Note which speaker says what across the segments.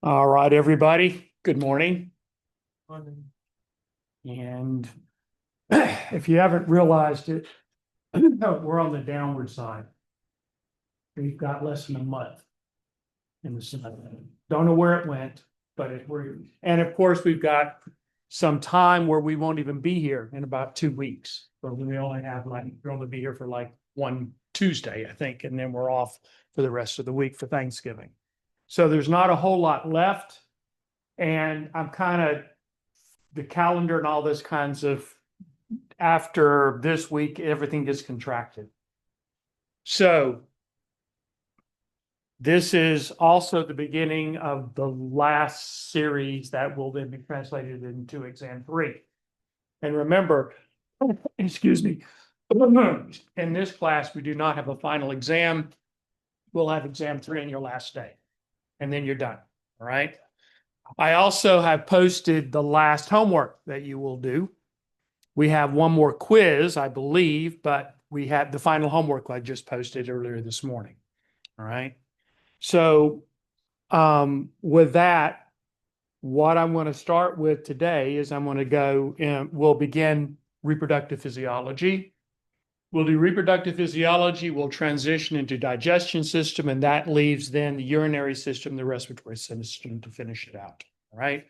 Speaker 1: All right, everybody. Good morning. And if you haven't realized it, we're on the downward side. We've got less than a month in the sun. Don't know where it went, but and of course, we've got some time where we won't even be here in about 2 weeks. But we'll only be here for like one Tuesday, I think, and then we're off for the rest of the week for Thanksgiving. So there's not a whole lot left. And I'm kind of the calendar and all this kinds of after this week, everything gets contracted. So this is also the beginning of the last series that will then be translated into exam 3. And remember, excuse me, in this class, we do not have a final exam. We'll have exam 3 on your last day, and then you're done. All right. I also have posted the last homework that you will do. We have one more quiz, I believe, but we had the final homework I just posted earlier this morning. All right. So with that, what I'm going to start with today is I'm going to go and we'll begin reproductive physiology. We'll do reproductive physiology. We'll transition into digestion system, and that leaves then the urinary system, the respiratory system to finish it out. All right.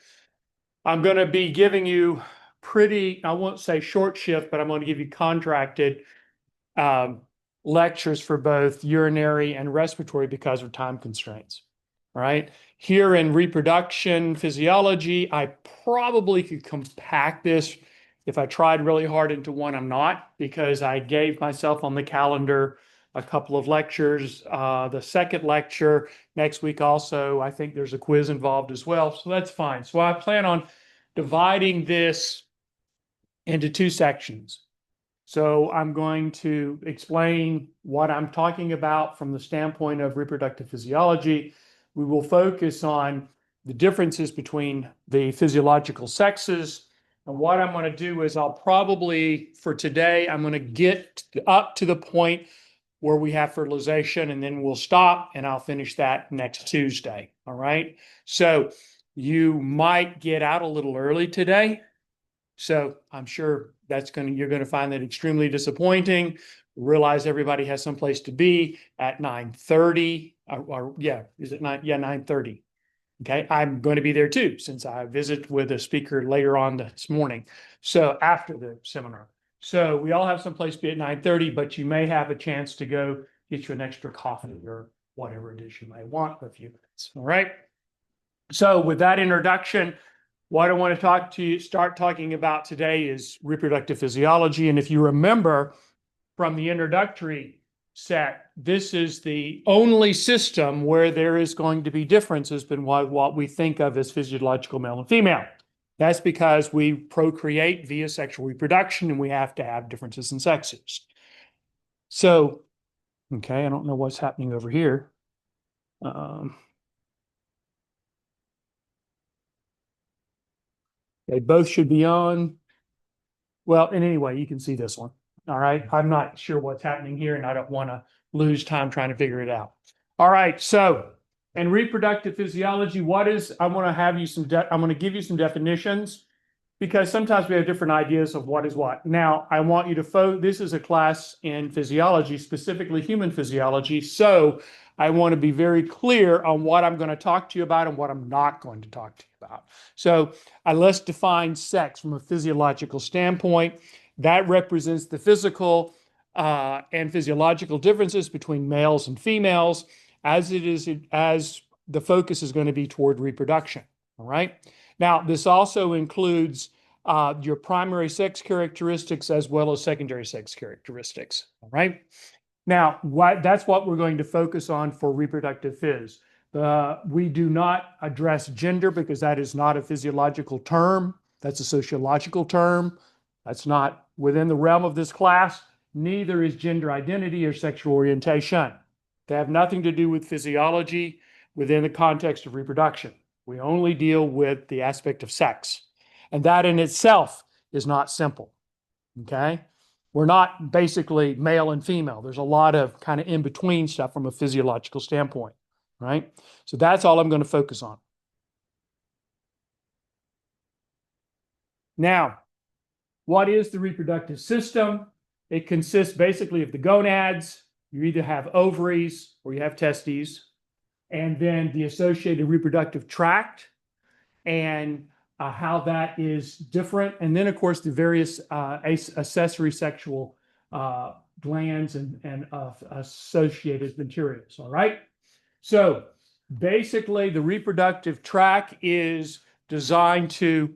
Speaker 1: I'm going to be giving you I won't say short shift, but I'm going to give you contracted lectures for both urinary and respiratory because of time constraints. All right. Here in reproduction physiology, I probably could compact this if I tried really hard into one. I'm not, because I gave myself on the calendar a couple of lectures. The second lecture next week also, I think there's a quiz involved as well. So that's fine. So I plan on dividing this into 2 sections. So I'm going to explain what I'm talking about from the standpoint of reproductive physiology. We will focus on the differences between the physiological sexes. And what I'm going to do is I'll probably, for today, I'm going to get up to the point where we have fertilization, and then we'll stop, and I'll finish that next Tuesday. All right. So you might get out a little early today. So I'm sure you're going to find that extremely disappointing. Realize everybody has someplace to be at 9:30 is it 9? Yeah, 9:30. Okay. I'm going to be there too, since I visit with a speaker later on this morning. So after the seminar. So we all have someplace to be at 9:30, but you may have a chance to go get you an extra coffee or whatever it is you may want for a few minutes. All right. So with that introduction, what I want to start talking about today is reproductive physiology. And if you remember from the introductory set, this is the only system where there is going to be differences between what we think of as physiological male and female. That's because we procreate via sexual reproduction, and we have to have differences in sexes. So, okay, I don't know what's happening over here. They both should be on. Well, in any way, you can see this one. All right. I'm not sure what's happening here, and I don't want to lose time trying to figure it out. All right. So in reproductive physiology, I'm going to give you some definitions, because sometimes we have different ideas of what is what. Now, I want you to this is a class in physiology, specifically human physiology. So I want to be very clear on what I'm going to talk to you about and what I'm not going to talk to you about. So let's define sex from a physiological standpoint. That represents the physical and physiological differences between males and females, as the focus is going to be toward reproduction. All right. Now, this also includes your primary sex characteristics as well as secondary sex characteristics. All right. Now, that's what we're going to focus on for reproductive phys. We do not address gender, because that is not a physiological term. That's a sociological term. That's not within the realm of this class. Neither is gender identity or sexual orientation. They have nothing to do with physiology within the context of reproduction. We only deal with the aspect of sex. And that in itself is not simple. Okay? We're not basically male and female. There's a lot of kind of in-between stuff from a physiological standpoint, right? So that's all I'm going to focus on. Now, what is the reproductive system? It consists basically of the gonads. You either have ovaries or you have testes, and then the associated reproductive tract and how that is different. And then, of course, the various accessory sexual glands and associated materials. All right. So basically, the reproductive tract is designed to,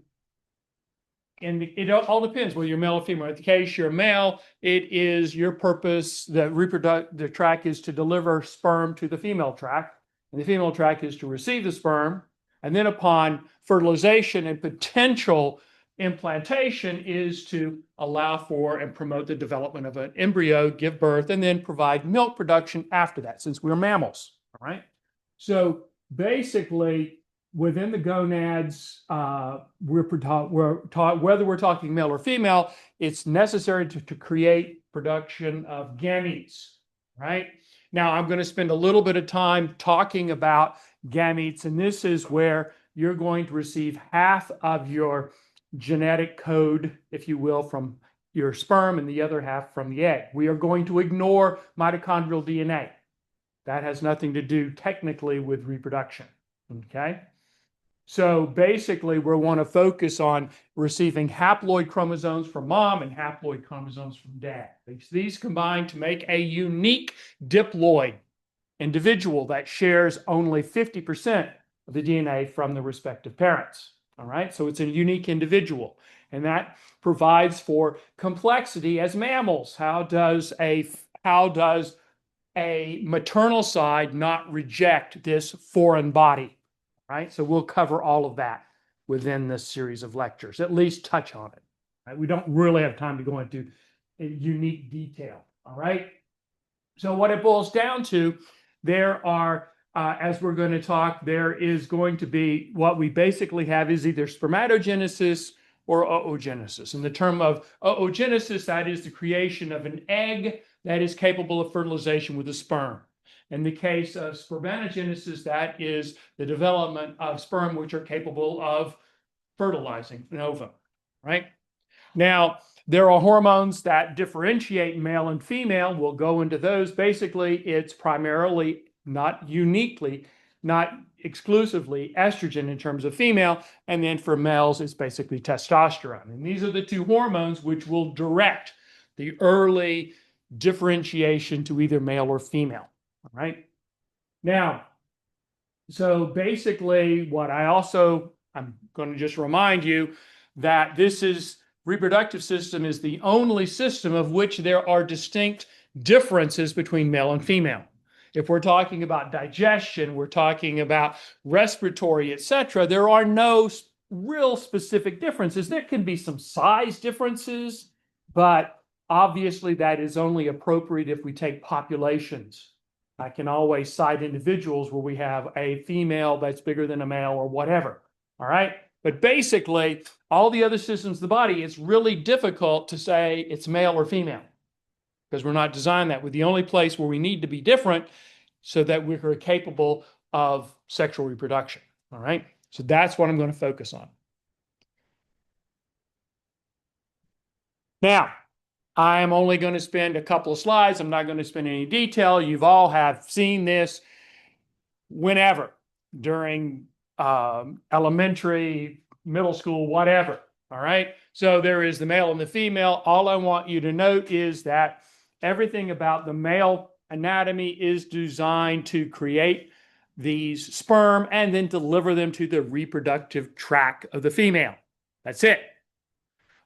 Speaker 1: and it all depends whether you're male or female. In the case you're male, it is your purpose, the tract is to deliver sperm to the female tract, and the female tract is to receive the sperm. And then upon fertilization and potential implantation is to allow for and promote the development of an embryo, give birth, and then provide milk production after that, since we're mammals. All right. So basically, within the gonads, we're taught, whether we're talking male or female, it's necessary to create production of gametes, right? Now, I'm going to spend a little bit of time talking about gametes, and this is where you're going to receive half of your genetic code, if you will, from your sperm and the other half from the egg. We are going to ignore mitochondrial DNA. That has nothing to do technically with reproduction, okay? So basically, we want to focus on receiving haploid chromosomes from mom and haploid chromosomes from dad. These combine to make a unique diploid individual that shares only 50% of the DNA from the respective parents. All right, so it's a unique individual, and that provides for complexity as mammals. How does a maternal side not reject this foreign body? Right? So we'll cover all of that within this series of lectures, at least touch on it. Right? We don't really have time to go into unique detail. All right. So what it boils down to, there are, as we're going to talk, there is going to be what we basically have is either spermatogenesis or oogenesis. In the term of oogenesis, that is the creation of an egg that is capable of fertilization with a sperm. In the case of spermatogenesis, that is the development of sperm which are capable of fertilizing an ovum, right? Now, there are hormones that differentiate male and female. We'll go into those. Basically, it's primarily, not uniquely, not exclusively estrogen in terms of female. And then for males, it's basically testosterone. And these are the two hormones which will direct the early differentiation to either male or female. All right. Now, so basically what I'm going to just remind you that reproductive system is the only system of which there are distinct differences between male and female. If we're talking about digestion, we're talking about respiratory, etc., there are no real specific differences. There can be some size differences, but obviously that is only appropriate if we take populations. I can always cite individuals where we have a female that's bigger than a male or whatever. All right. But basically, all the other systems of the body, it's really difficult to say it's male or female because we're not designed that way. The only place where we need to be different so that we're capable of sexual reproduction. All right. So that's what I'm going to focus on. Now, I am only going to spend a couple of slides. I'm not going to spend any detail. You've all have seen this whenever, during elementary, middle school, whatever. All right. So there is the male and the female. All I want you to note is that everything about the male anatomy is designed to create these sperm and then deliver them to the reproductive tract of the female. That's it.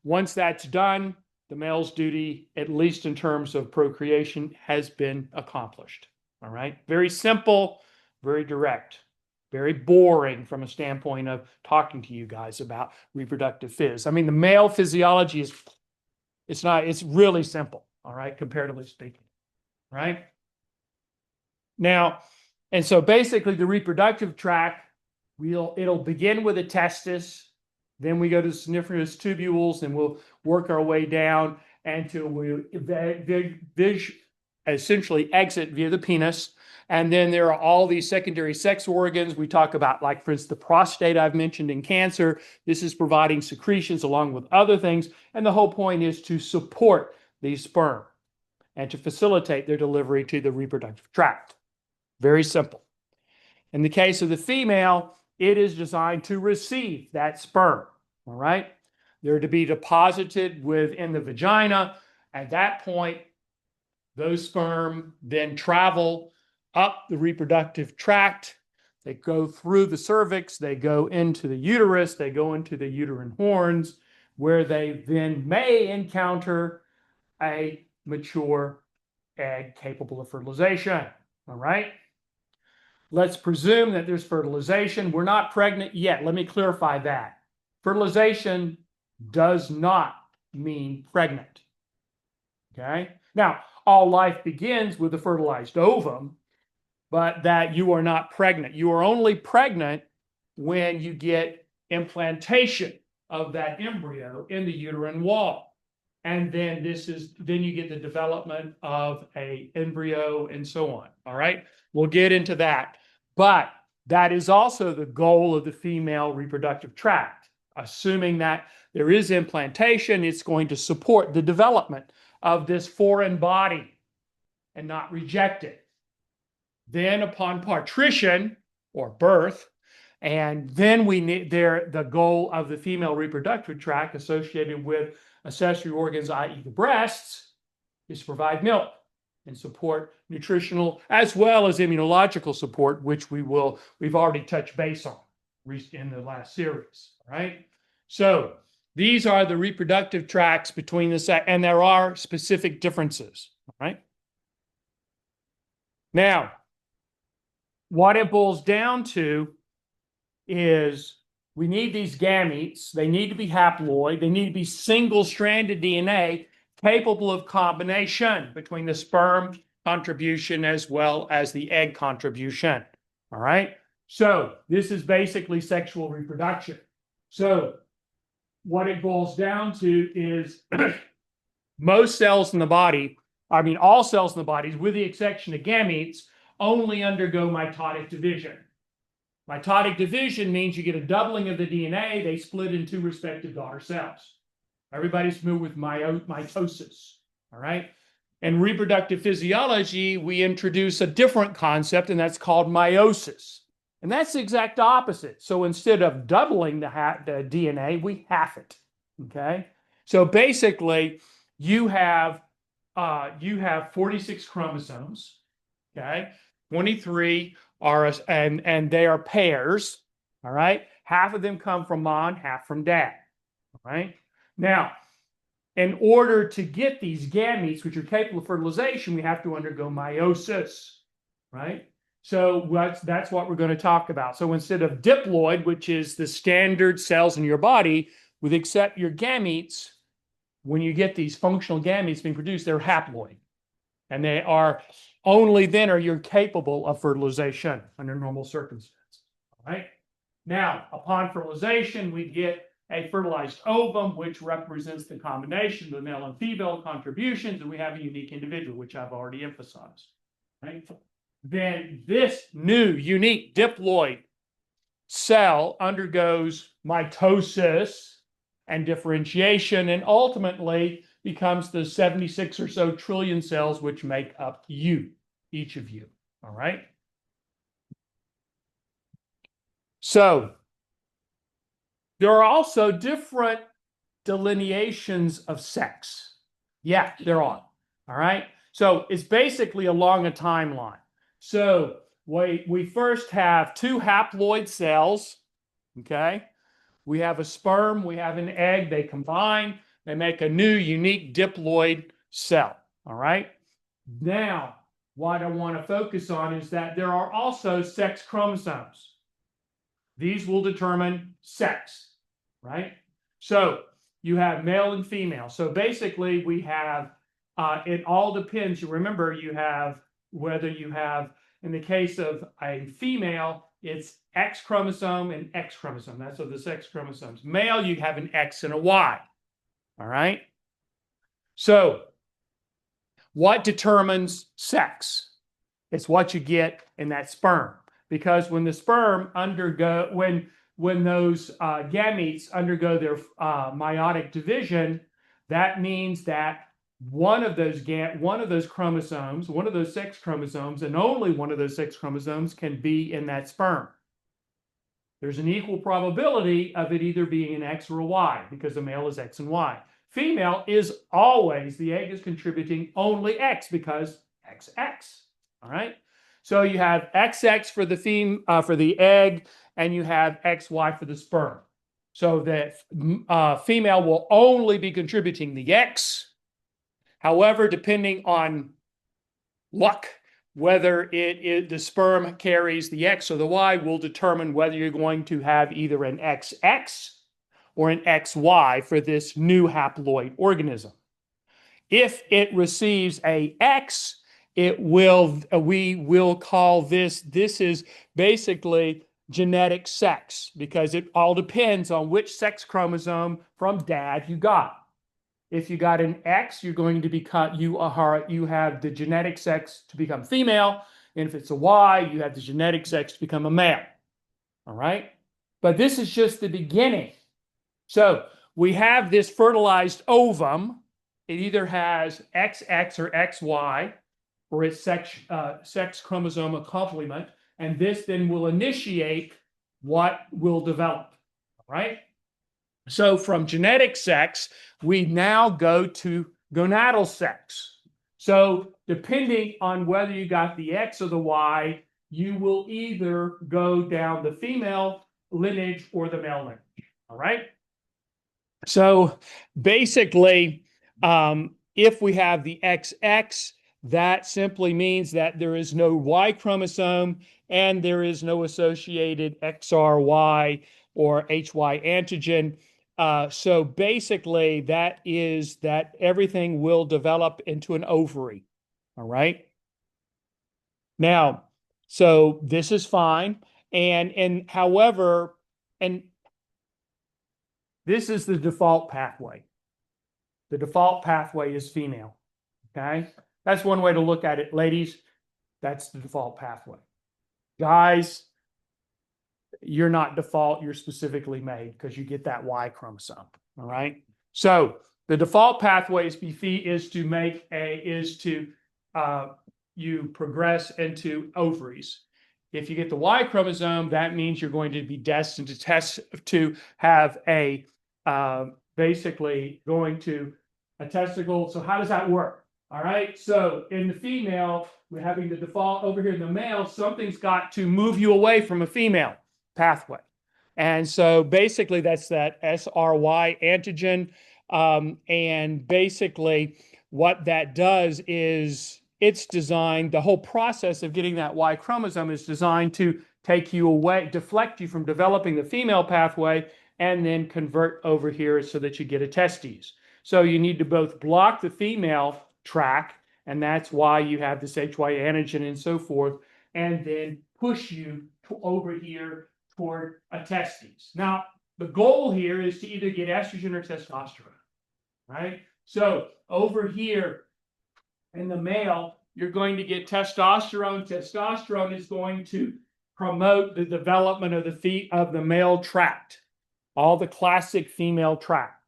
Speaker 1: Once that's done, the male's duty, at least in terms of procreation, has been accomplished. All right. Very simple, very direct, very boring from a standpoint of talking to you guys about reproductive phys. I mean, the male physiology it's really simple. All right. Comparatively speaking. Right. Now, and so basically the reproductive tract, it'll begin with a testis. Then we go to syniferous tubules, and we'll work our way down until we essentially exit via the penis. And then there are all these secondary sex organs. We talk about, like, for instance, the prostate I've mentioned in cancer. This is providing secretions along with other things. And the whole point is to support these sperm and to facilitate their delivery to the reproductive tract. Very simple. In the case of the female, it is designed to receive that sperm. All right. They're to be deposited within the vagina. At that point, those sperm then travel up the reproductive tract. They go through the cervix, they go into the uterus, they go into the uterine horns, where they then may encounter a mature egg capable of fertilization. All right? Let's presume that there's fertilization. We're not pregnant yet. Let me clarify that. Fertilization does not mean pregnant. Okay? Now, all life begins with a fertilized ovum, but that you are not pregnant. You are only pregnant when you get implantation of that embryo in the uterine wall. And then then you get the development of an embryo and so on. All right. We'll get into that. But that is also the goal of the female reproductive tract. Assuming that there is implantation, it's going to support the development of this foreign body and not reject it. Then upon partition or birth, and then we need the goal of the female reproductive tract associated with accessory organs, i.e. the breasts, is to provide milk and support nutritional as well as immunological support, which we've already touched base on in the last series. All right. So these are the reproductive tracts between the sex, and there are specific differences. All right. Now, what it boils down to is we need these gametes. They need to be haploid. They need to be single-stranded DNA capable of combination between the sperm contribution as well as the egg contribution. All right? So this is basically sexual reproduction. So what it boils down to is most cells in the body, all cells in the body, with the exception of gametes, only undergo mitotic division. Mitotic division means you get a doubling of the DNA, they split into respective daughter cells. Everybody's familiar with mitosis, all right? In reproductive physiology, we introduce a different concept, and that's called meiosis. And that's the exact opposite. So instead of doubling the DNA, we half it, okay? So basically, you have 46 chromosomes, okay? 23 are, and they are pairs, all right? Half of them come from mom, half from dad, all right? Now, in order to get these gametes, which are capable of fertilization, we have to undergo meiosis, right? So that's what we're going to talk about. So instead of diploid, which is the standard cells in your body, with except your gametes, when you get these functional gametes being produced, they're haploid. And they are only then are you capable of fertilization under normal circumstances. All right. Now, upon fertilization, we get a fertilized ovum, which represents the combination of the male and female contributions, and we have a unique individual, which I've already emphasized. Right? Then this new unique diploid cell undergoes mitosis and differentiation, and ultimately becomes the 76 or so trillion cells which make up you, each of you. All right. So there are also different delineations of sex. Yeah, there are. All right. So it's basically along a timeline. So we first have two haploid cells. Okay. We have a sperm, we have an egg, they combine, they make a new unique diploid cell. All right. Now, what I want to focus on is that there are also sex chromosomes. These will determine sex, right? So you have male and female. So basically we have, it all depends. You remember you have, whether you have, in the case of a female, it's X chromosome and X chromosome. That's of the sex chromosomes. Male, you have an X and a Y. All right. So what determines sex? It's what you get in that sperm. Because when the sperm undergo, when those gametes undergo their meiotic division, that means that one of those chromosomes, one of those sex chromosomes, and only one of those sex chromosomes can be in that sperm. There's an equal probability of it either being an X or a Y because the male is X and Y. Female is always, the egg is contributing only X because XX. All right. So you have XX for the egg, and you have XY for the sperm. So the female will only be contributing the X. However, depending on luck, whether the sperm carries the X or the Y will determine whether you're going to have either an XX or an XY for this new haploid organism. If it receives a X, we will call this is basically genetic sex, because it all depends on which sex chromosome from dad you got. If you got an X, you're going to become, you have the genetic sex to become female. And if it's a Y, you have the genetic sex to become a male. All right. But this is just the beginning. So we have this fertilized ovum. It either has XX or XY for its sex chromosome complement. And this then will initiate what will develop. All right. So from genetic sex, we now go to gonadal sex. So depending on whether you got the X or the Y, you will either go down the female lineage or the male lineage. All right. So basically, if we have the XX, that simply means that there is no Y chromosome and there is no associated XRY or HY antigen. So basically, that is that everything will develop into an ovary. All right. Now, so this is fine. And however, and this is the default pathway. The default pathway is female. Okay. That's one way to look at it, ladies. That's the default pathway. Guys, you're not default, you're specifically made because you get that Y chromosome. All right. So the default pathway is to you progress into ovaries. If you get the Y chromosome, that means you're going to be destined to have a basically going to a testicle. So how does that work? All right. So in the female, we're having the default over here. In the male, something's got to move you away from a female pathway. And so basically that's that SRY antigen. And basically what that does is it's designed, the whole process of getting that Y chromosome is designed to take you away, deflect you from developing the female pathway, and then convert over here so that you get a testes. So you need to both block the female track, and that's why you have this HY antigen and so forth, and then push you over here toward a testes. Now, the goal here is to either get estrogen or testosterone, right? So over here in the male, you're going to get testosterone. Testosterone is going to promote the development of the male tract, all the classic female tract,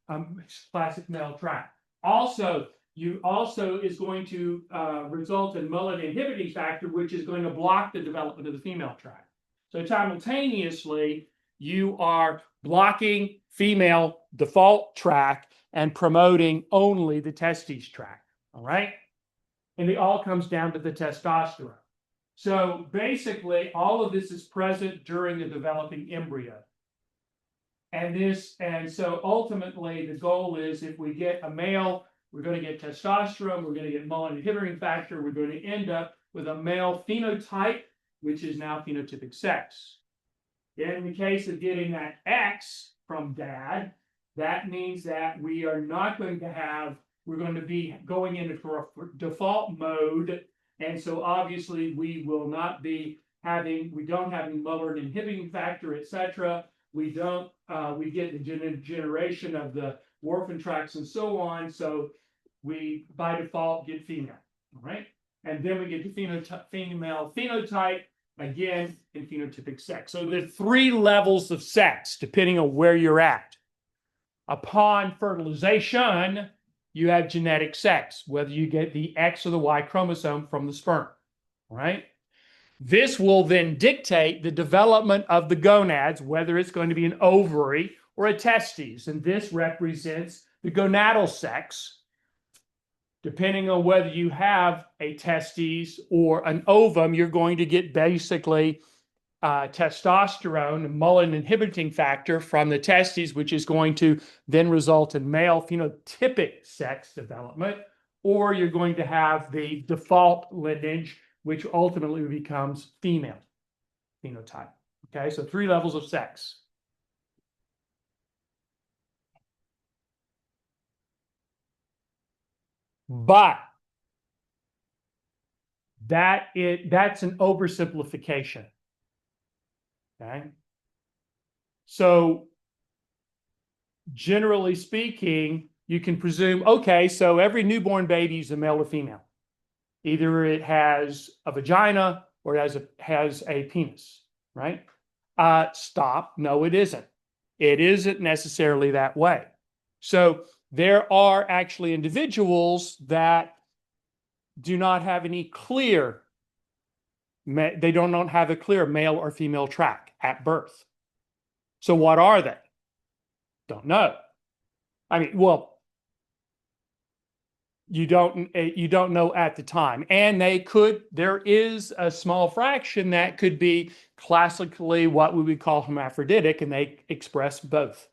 Speaker 1: classic male tract. Also, is going to result in melanoid inhibiting factor, which is going to block the development of the female tract. So simultaneously, you are blocking female default tract and promoting only the testes tract. All right. And it all comes down to the testosterone. So basically, all of this is present during the developing embryo. And so ultimately, the goal is if we get a male, we're going to get testosterone, we're going to get melanoid inhibiting factor, we're going to end up with a male phenotype, which is now phenotypic sex. In the case of getting that X from dad, that means that we are not going to have, we're going to be going into default mode. And so obviously we will not be having, we don't have any melanoid inhibiting factor, etc. We don't, we get the generation of the Warfarin tracts and so on. So we by default get female. All right. And then we get the female phenotype, again, in phenotypic sex. So there are 3 levels of sex, depending on where you're at. Upon fertilization, you have genetic sex, whether you get the X or the Y chromosome from the sperm. All right. This will then dictate the development of the gonads, whether it's going to be an ovary or a testes. And this represents the gonadal sex. Depending on whether you have a testes or an ovum, you're going to get basically testosterone, a Mullen inhibiting factor from the testes, which is going to then result in male phenotypic sex development, or you're going to have the default lineage, which ultimately becomes female phenotype. Okay, so 3 levels of sex. But that's an oversimplification. Okay. So generally speaking, you can presume, okay, so every newborn baby is a male or female. Either it has a vagina or it has a penis, right? Stop. No, it isn't. It isn't necessarily that way. So there are actually individuals that do not have any clear, they don't have a clear male or female track at birth. So what are they? Don't know. I mean, well, you don't know at the time. And there is a small fraction that could be classically what we would call hermaphroditic, and they express both.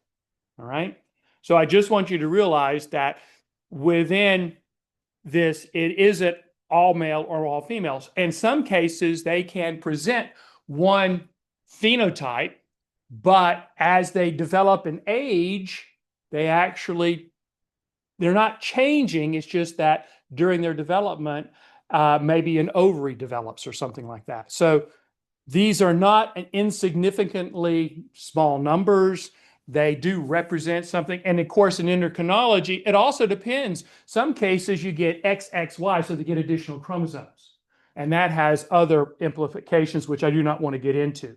Speaker 1: All right. So I just want you to realize that within this, it isn't all male or all females. In some cases, they can present one phenotype, but as they develop in age, they're not changing. It's just that during their development, maybe an ovary develops or something like that. So these are not insignificantly small numbers. They do represent something. And of course, in endocrinology, it also depends. Some cases you get XXY, so they get additional chromosomes. And that has other implications, which I do not want to get into.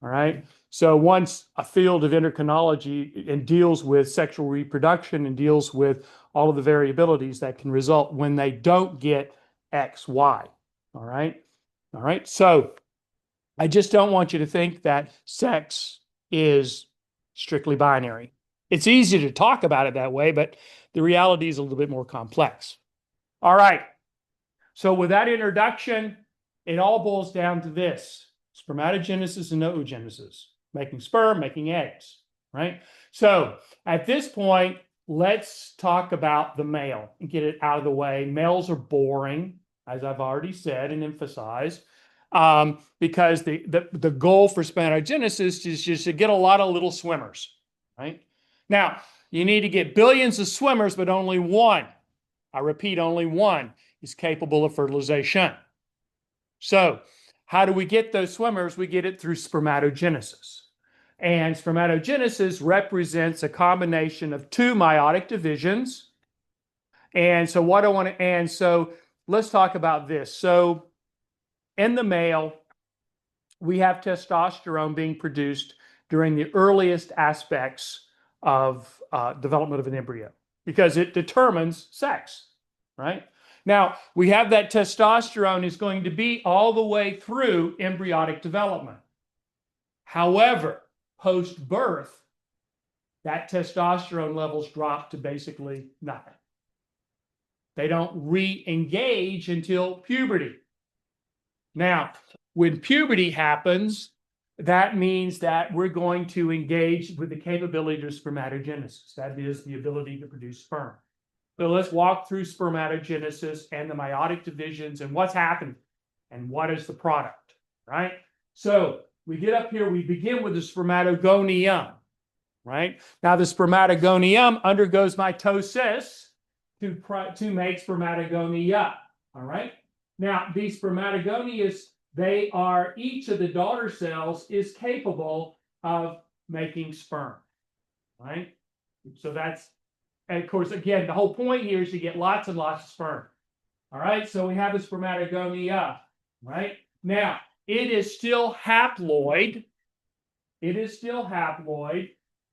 Speaker 1: All right. So once a field of endocrinology and deals with sexual reproduction and deals with all of the variabilities that can result when they don't get XY. All right. All right. So I just don't want you to think that sex is strictly binary. It's easy to talk about it that way, but the reality is a little bit more complex. All right. So with that introduction, it all boils down to this: spermatogenesis and oogenesis, making sperm, making eggs, right? So at this point, let's talk about the male and get it out of the way. Males are boring, as I've already said and emphasized, because the goal for spermatogenesis is just to get a lot of little swimmers, right? Now, you need to get billions of swimmers, but only one, I repeat, only one is capable of fertilization. So how do we get those swimmers? We get it through spermatogenesis. And spermatogenesis represents a combination of 2 meiotic divisions. And so let's talk about this. So in the male, we have testosterone being produced during the earliest aspects of development of an embryo because it determines sex, right? Now, we have that testosterone is going to be all the way through embryonic development. However, post-birth, that testosterone levels drop to basically nothing. They don't re-engage until puberty. Now, when puberty happens, that means that we're going to engage with the capability of spermatogenesis. That is the ability to produce sperm. So let's walk through spermatogenesis and the meiotic divisions and what's happened and what is the product, right? So we get up here, we begin with the spermatogonium, right? Now the spermatogonium undergoes mitosis to make spermatogonia, all right? Now these spermatogonias, each of the daughter cells is capable of making sperm, right? So that's, and of course, again, the whole point here is to get lots and lots of sperm. All right, so we have a spermatogonia, right? Now, it is still haploid. It is still haploid,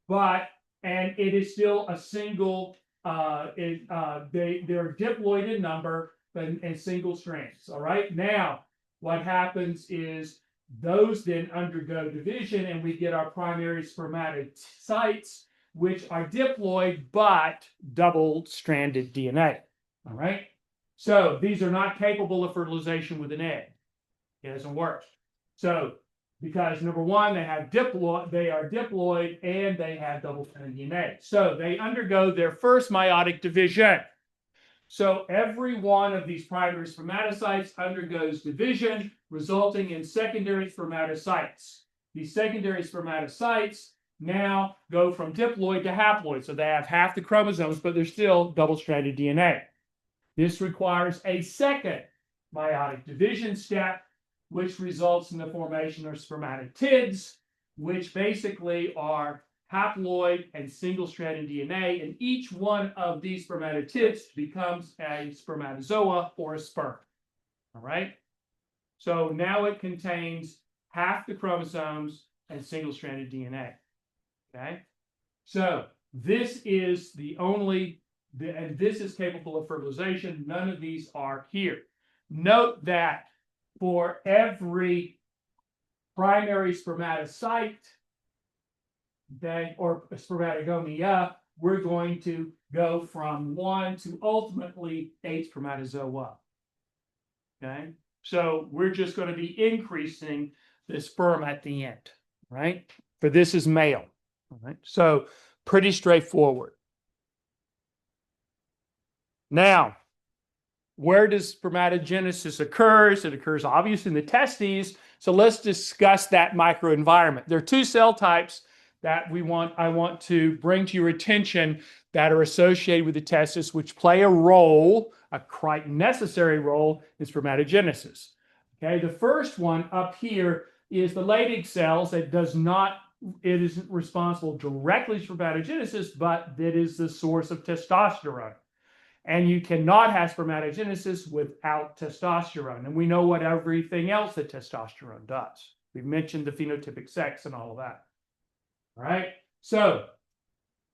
Speaker 1: but and it is still a single. They're diploid in number, but and single strands. All right. Now, what happens is those then undergo division, and we get our primary spermatocytes, which are diploid but double-stranded DNA. All right. So these are not capable of fertilization with an egg. It doesn't work. So because number one, they are diploid and they have double-stranded DNA. So they undergo their first meiotic division. So every one of these primary spermatocytes undergoes division, resulting in secondary spermatocytes. These secondary spermatocytes now go from diploid to haploid. So they have half the chromosomes, but they're still double-stranded DNA. This requires a second meiotic division step, which results in the formation of spermatotids, which basically are haploid and single-stranded DNA, and each one of these spermatotids becomes a spermatozoa or a sperm. All right? So now it contains half the chromosomes and single-stranded DNA. Okay? So this is the only, and this is capable of fertilization. None of these are here. Note that for every primary spermatocyte or spermatogonia, we're going to go from 1 to ultimately 8 spermatozoa. Okay, so we're just going to be increasing the sperm at the end, right? For this is male. All right, so pretty straightforward. Now, where does spermatogenesis occur? It occurs obviously in the testes. So let's discuss that microenvironment. There are two cell types that I want to bring to your attention that are associated with the testis, which play a role, a quite necessary role in spermatogenesis. Okay, the first one up here is the Leydig cells that it isn't responsible directly for spermatogenesis, but that is the source of testosterone. And you cannot have spermatogenesis without testosterone. And we know what everything else that testosterone does. We've mentioned the phenotypic sex and all of that. All right. So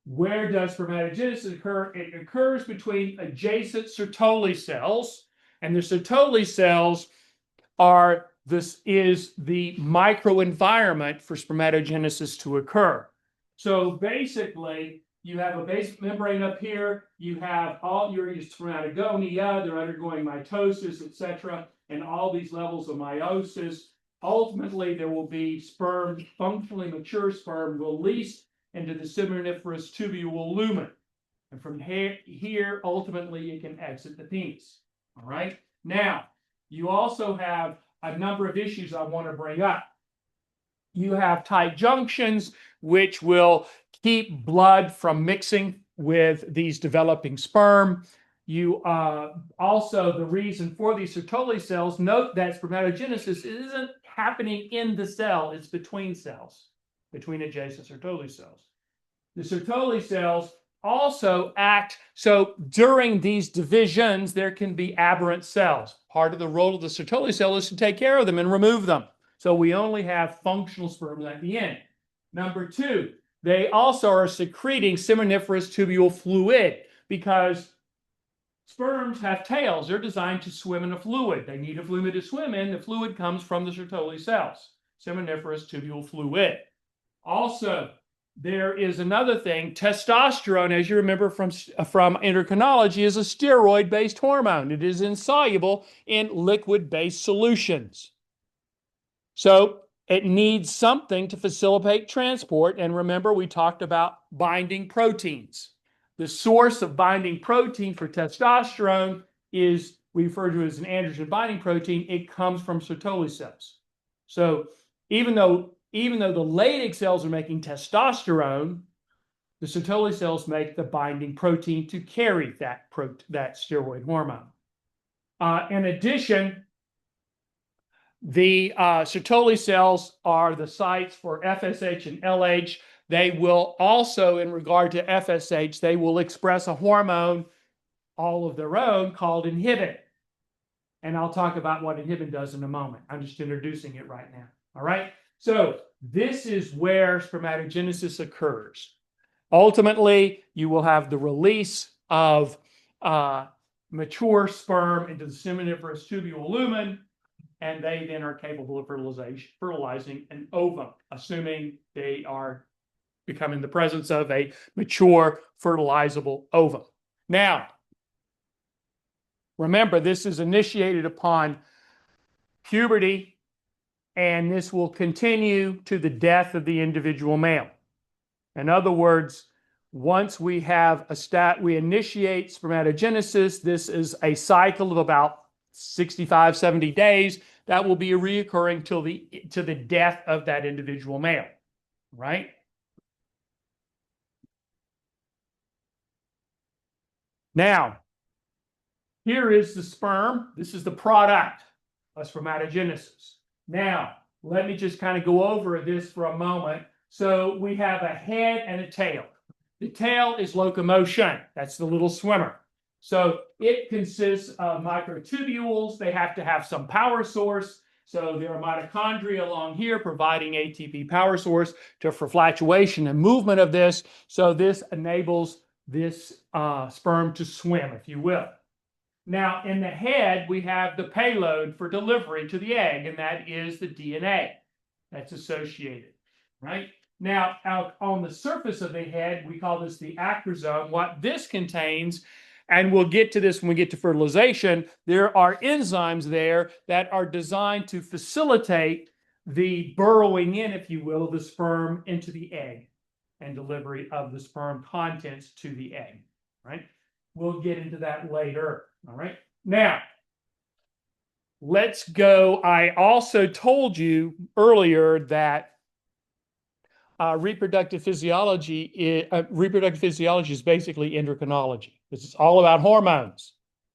Speaker 1: where does spermatogenesis occur? It occurs between adjacent Sertoli cells. And the Sertoli cells is the microenvironment for spermatogenesis to occur. So basically, you have a basic membrane up here. You have all your spermatogonia. They're undergoing mitosis, etc., and all these levels of meiosis. Ultimately, there will be sperm, functionally mature sperm, released into the seminiferous tubule lumen. And from here, ultimately, it can exit the penis. All right. Now, you also have a number of issues I want to bring up. You have tight junctions, which will keep blood from mixing with these developing sperm. You also, the reason for these Sertoli cells, note that spermatogenesis isn't happening in the cell, it's between cells, between adjacent Sertoli cells. The Sertoli cells also act, so during these divisions, there can be aberrant cells. Part of the role of the Sertoli cell is to take care of them and remove them. So we only have functional sperm at the end. Number two, they also are secreting seminiferous tubule fluid because sperms have tails. They're designed to swim in a fluid. They need a fluid to swim in. The fluid comes from the Sertoli cells, seminiferous tubule fluid. Also, there is another thing. Testosterone, as you remember from endocrinology, is a steroid-based hormone. It is insoluble in liquid-based solutions. So it needs something to facilitate transport. And remember, we talked about binding proteins. The source of binding protein for testosterone is, we refer to as an androgen binding protein. It comes from Sertoli cells. So even though the Leydig cells are making testosterone, the Sertoli cells make the binding protein to carry that steroid hormone. In addition, the Sertoli cells are the sites for FSH and LH. They will also, in regard to FSH, they will express a hormone all of their own called inhibin. And I'll talk about what inhibin does in a moment. I'm just introducing it right now. All right. So this is where spermatogenesis occurs. Ultimately, you will have the release of mature sperm into the seminiferous tubule lumen, and they then are capable of fertilizing an ovum, assuming they are becoming the presence of a mature fertilizable ovum. Now, remember, this is initiated upon puberty, and this will continue to the death of the individual male. In other words, once we have we initiate spermatogenesis, this is a cycle of about 65, 70 days that will be reoccurring to the death of that individual male, right? Now, here is the sperm. This is the product of spermatogenesis. Now, let me just kind of go over this for a moment. So we have a head and a tail. The tail is locomotion. That's the little swimmer. So it consists of microtubules. They have to have some power source. So there are mitochondria along here providing ATP power source for fluctuation and movement of this. So this enables this sperm to swim, if you will. Now, in the head, we have the payload for delivery to the egg, and that is the DNA that's associated, right? Now, out on the surface of the head, we call this the acrosome. What this contains, and we'll get to this when we get to fertilization, there are enzymes there that are designed to facilitate the burrowing in, if you will, of the sperm into the egg and delivery of the sperm contents to the egg, right? We'll get into that later, all right? Now, let's go. I also told you earlier that reproductive physiology is basically endocrinology. This is all about hormones.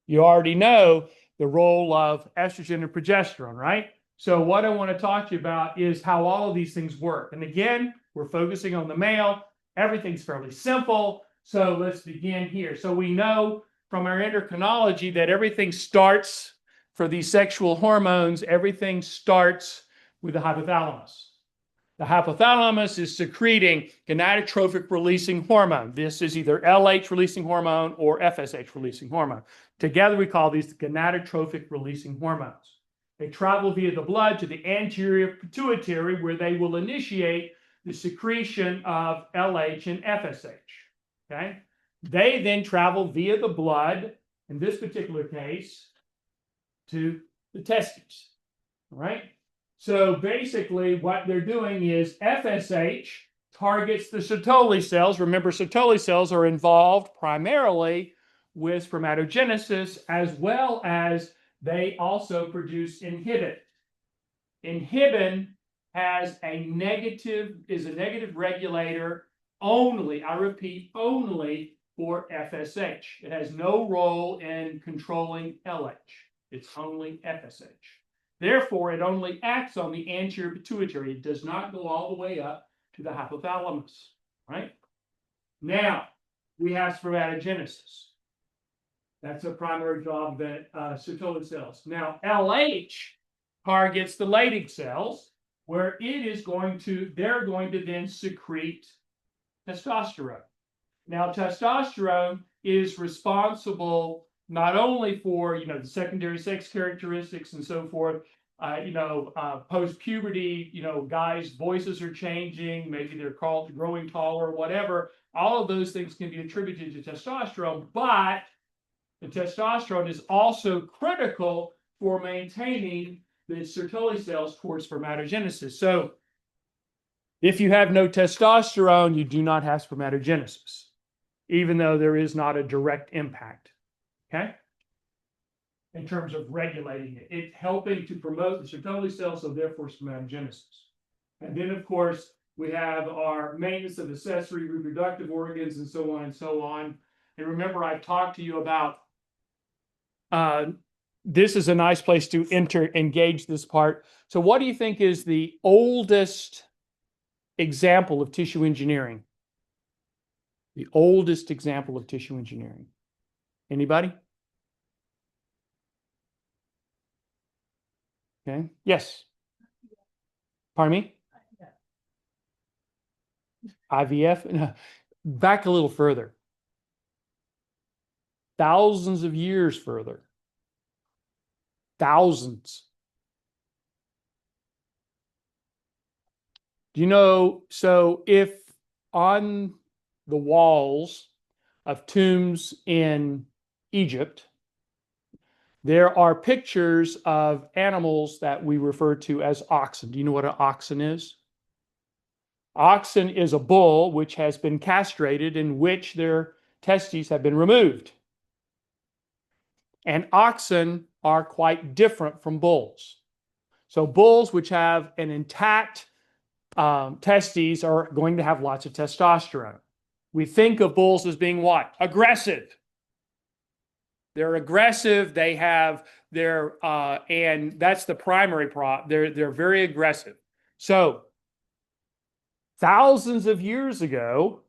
Speaker 1: You already know the role of estrogen and progesterone, right? So what I want to talk to you about is how all of these things work. And again, we're focusing on the male. Everything's fairly simple. So let's begin here. So we know from our endocrinology that everything starts for these sexual hormones, everything starts with the hypothalamus. The hypothalamus is secreting gonadotrophic releasing hormone. This is either LH releasing hormone or FSH releasing hormone. Together we call these gonadotrophic releasing hormones. They travel via the blood to the anterior pituitary where they will initiate the secretion of LH and FSH. Okay? They then travel via the blood, in this particular case, to the testes. All right? So basically what they're doing is FSH targets the Sertoli cells. Remember, Sertoli cells are involved primarily with spermatogenesis, as well as they also produce inhibin. Inhibin is a negative regulator only, I repeat, only for FSH. It has no role in controlling LH. It's only FSH. Therefore, it only acts on the anterior pituitary. It does not go all the way up to the hypothalamus, right? Now, we have spermatogenesis. That's a primary job of Sertoli cells. Now, LH targets the Leydig cells, where they're going to then secrete testosterone. Now, testosterone is responsible not only for, the secondary sex characteristics and so forth, post-puberty, guys' voices are changing, maybe they're growing taller, whatever. All of those things can be attributed to testosterone, but the testosterone is also critical for maintaining the Sertoli cells towards spermatogenesis. So if you have no testosterone, you do not have spermatogenesis, even though there is not a direct impact. Okay? In terms of regulating it. It's helping to promote the Sertoli cells, so therefore spermatogenesis. And then, of course, we have our maintenance of accessory reproductive organs and so on and so on. And remember, I've talked to you about this is a nice place to engage this part. So what do you think is the oldest example of tissue engineering? The oldest example of tissue engineering. Anybody? Okay. Yes. Pardon me? IVF? No. Back a little further. Thousands of years further. Thousands. Do you know? So if on the walls of tombs in Egypt, there are pictures of animals that we refer to as oxen. Do you know what an oxen is? Oxen is a bull which has been castrated, in which their testes have been removed. And oxen are quite different from bulls. So bulls which have an intact testes are going to have lots of testosterone. We think of bulls as being what? Aggressive. They're aggressive. They have their and that's the primary problem. They're very aggressive. So thousands of years ago,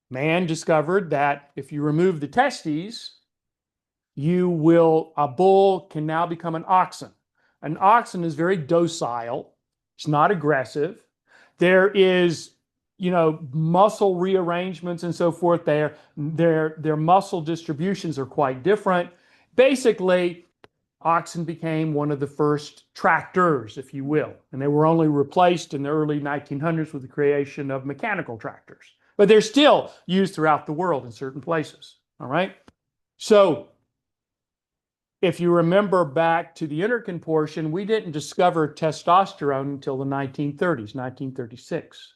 Speaker 1: man discovered that if you remove the testes, a bull can now become an oxen. An oxen is very docile. It's not aggressive. There is, muscle rearrangements and so forth. Their muscle distributions are quite different. Basically, oxen became one of the first tractors, if you will, and they were only replaced in the early 1900s with the creation of mechanical tractors. But they're still used throughout the world in certain places. All right. So if you remember back to the endocrine portion, we didn't discover testosterone until the 1930s, 1936.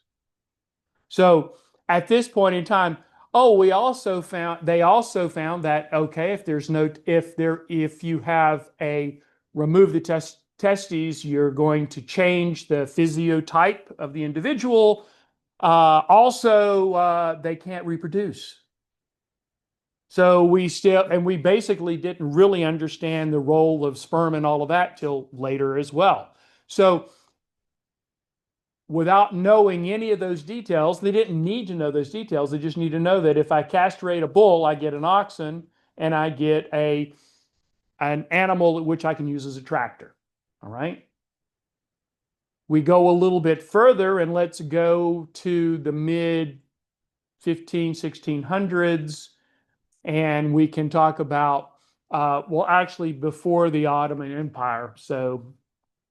Speaker 1: So at this point in time, they also found that, okay, if you have remove the testes, you're going to change the physiotype of the individual. They can't reproduce. So we basically didn't really understand the role of sperm and all of that till later as well. So without knowing any of those details, they didn't need to know those details. They just need to know that if I castrate a bull, I get an oxen and I get an animal which I can use as a tractor. All right. We go a little bit further and let's go to the mid 1600s. And we can talk about, actually before the Ottoman Empire. So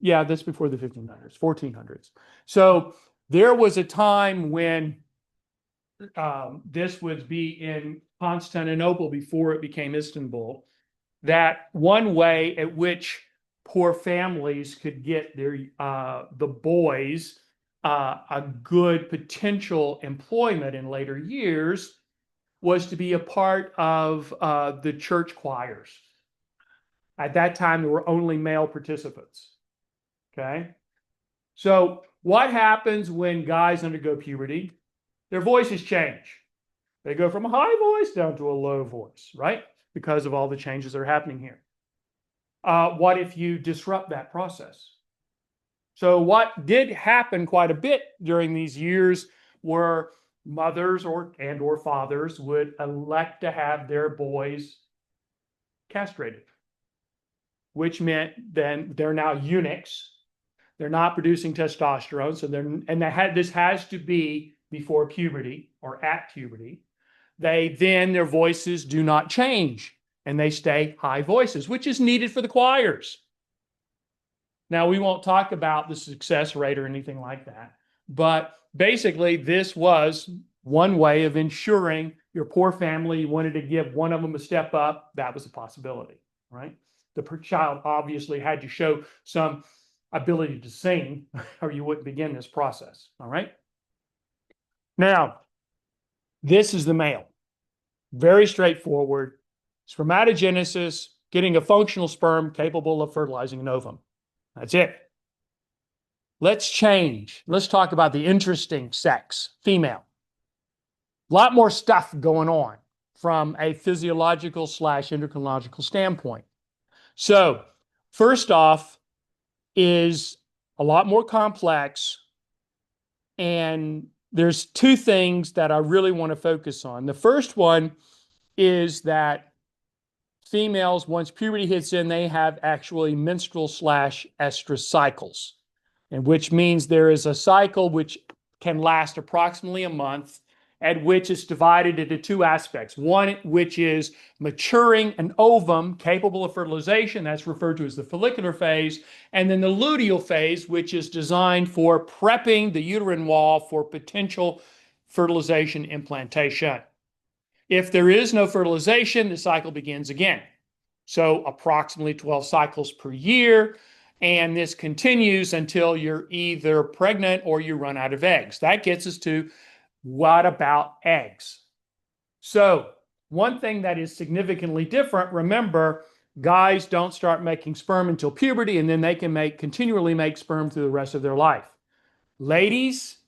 Speaker 1: yeah, that's before the 1500s, 1400s. So there was a time when this would be in Constantinople before it became Istanbul, that one way at which poor families could get the boys a good potential employment in later years was to be a part of the church choirs. At that time, there were only male participants. Okay. So what happens when guys undergo puberty? Their voices change. They go from a high voice down to a low voice, right? Because of all the changes that are happening here. What if you disrupt that process? So what did happen quite a bit during these years were mothers or fathers would elect to have their boys castrated, which meant then they're now eunuchs. They're not producing testosterone, so this has to be before puberty or at puberty. Their voices do not change and they stay high voices, which is needed for the choirs. Now, we won't talk about the success rate or anything like that, but basically this was one way of ensuring your poor family wanted to give one of them a step up. That was a possibility, right? The child obviously had to show some ability to sing or you wouldn't begin this process, all right? Now, this is the male. Very straightforward. Spermatogenesis, getting a functional sperm capable of fertilizing an ovum. That's it. Let's change. Let's talk about the interesting sex, female. A lot more stuff going on from a physiological / endocrinological standpoint. So, first off, is a lot more complex. And there's two things that I really want to focus on. The first one is that females, once puberty hits in, they have actually menstrual / estrous cycles, and which means there is a cycle which can last approximately a month, at which it's divided into two aspects. One, which is maturing an ovum capable of fertilization, that's referred to as the follicular phase, and then the luteal phase, which is designed for prepping the uterine wall for potential fertilization implantation. If there is no fertilization, the cycle begins again. So approximately 12 cycles per year. And this continues until you're either pregnant or you run out of eggs. That gets us to what about eggs? So one thing that is significantly different, remember, guys don't start making sperm until puberty, and then they can continually make sperm through the rest of their life. Ladies,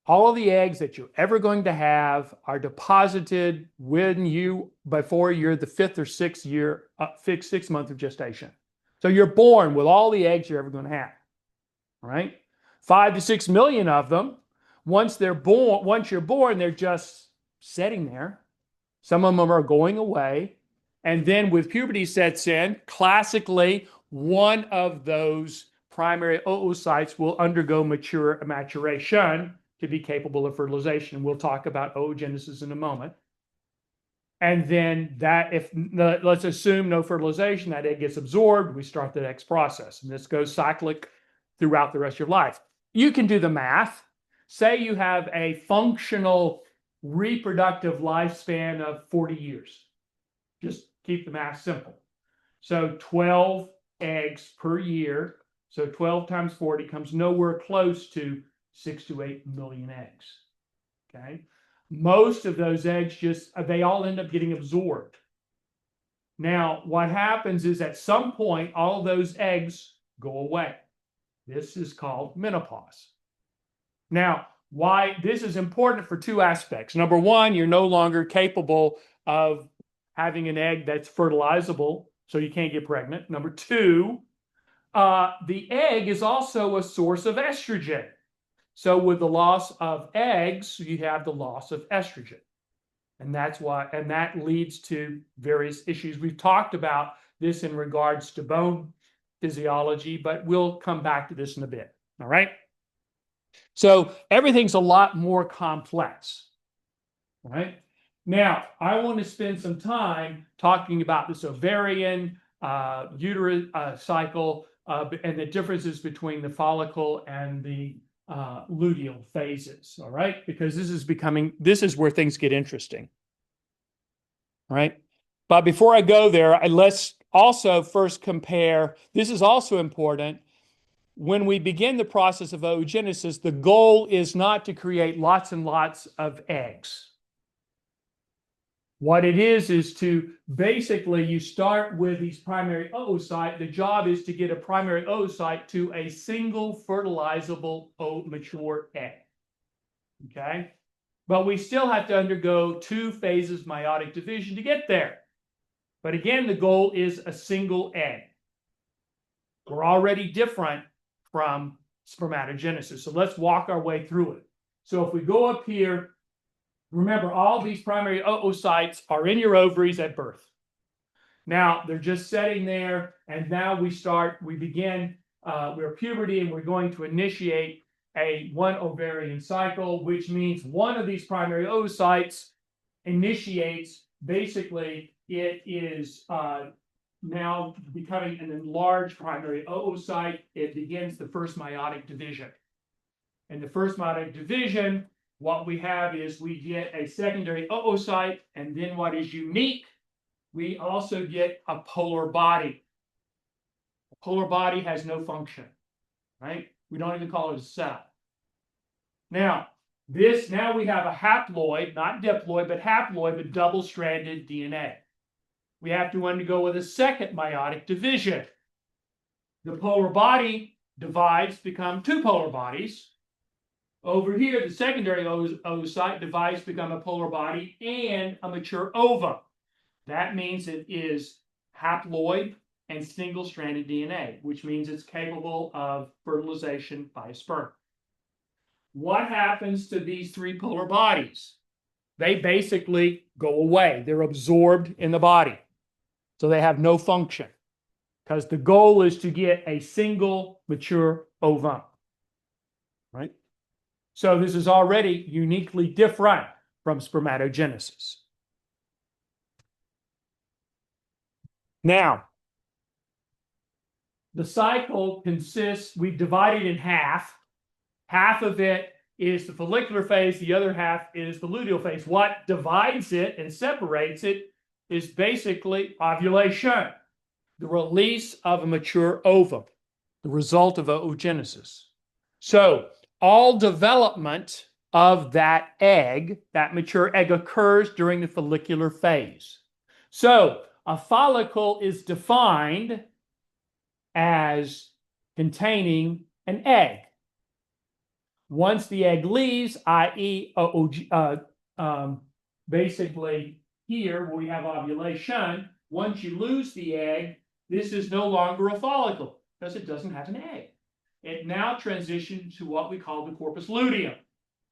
Speaker 1: all of the eggs that you're ever going to have are deposited before you're the fifth or sixth month of gestation. So you're born with all the eggs you're ever going to have. All right? 5 to 6 million of them. Once you're born, they're just sitting there. Some of them are going away. And then with puberty sets in, classically, one of those primary oocytes will undergo maturation to be capable of fertilization. We'll talk about oogenesis in a moment. And then let's assume no fertilization, that egg gets absorbed, we start the next process. And this goes cyclic throughout the rest of your life. You can do the math. Say you have a functional reproductive lifespan of 40 years. Just keep the math simple. So 12 eggs per year. So 12 times 40 comes nowhere close to 6 to 8 million eggs. Okay. Most of those eggs they all end up getting absorbed. Now, what happens is at some point, all those eggs go away. This is called menopause. Now, why this is important for two aspects. Number one, you're no longer capable of having an egg that's fertilizable, so you can't get pregnant. Number two, the egg is also a source of estrogen. So with the loss of eggs, you have the loss of estrogen. And that leads to various issues. We've talked about this in regards to bone physiology, but we'll come back to this in a bit. All right. So everything's a lot more complex. All right. Now, I want to spend some time talking about this ovarian uterine cycle and the differences between the follicle and the luteal phases. All right. Because this is where things get interesting. All right. But before I go there, let's also first compare. This is also important. When we begin the process of oogenesis, the goal is not to create lots and lots of eggs. What it is to basically you start with these primary oocyte. The job is to get a primary oocyte to a single fertilizable mature egg. Okay? But we still have to undergo 2 phases of meiotic division to get there. But again, the goal is a single egg. We're already different from spermatogenesis. So let's walk our way through it. So if we go up here, remember all these primary oocytes are in your ovaries at birth. Now they're just sitting there, and now we begin we're puberty, and we're going to initiate one ovarian cycle, which means one of these primary oocytes initiates, basically it is now becoming an enlarged primary oocyte. It begins the first meiotic division. In the first meiotic division, what we have is we get a secondary oocyte, and then what is unique, we also get a polar body. A polar body has no function, right? We don't even call it a cell. Now we have a haploid, not diploid, but haploid, but double-stranded DNA. We have to undergo with a second meiotic division. The polar body divides, become 2 polar bodies. Over here, the secondary oocyte divides, become a polar body and a mature ova. That means it is haploid and single-stranded DNA, which means it's capable of fertilization by a sperm. What happens to these 3 polar bodies? They basically go away. They're absorbed in the body. So they have no function because the goal is to get a single mature ovum, right? So this is already uniquely different from spermatogenesis. Now, the cycle consists, we've divided in half. Half of it is the follicular phase, the other half is the luteal phase. What divides it and separates it is basically ovulation, the release of a mature ovum, the result of oogenesis. So all development of that egg, that mature egg, occurs during the follicular phase. So a follicle is defined as containing an egg. Once the egg leaves, i.e., basically here where we have ovulation, once you lose the egg, this is no longer a follicle because it doesn't have an egg. It now transitions to what we call the corpus luteum,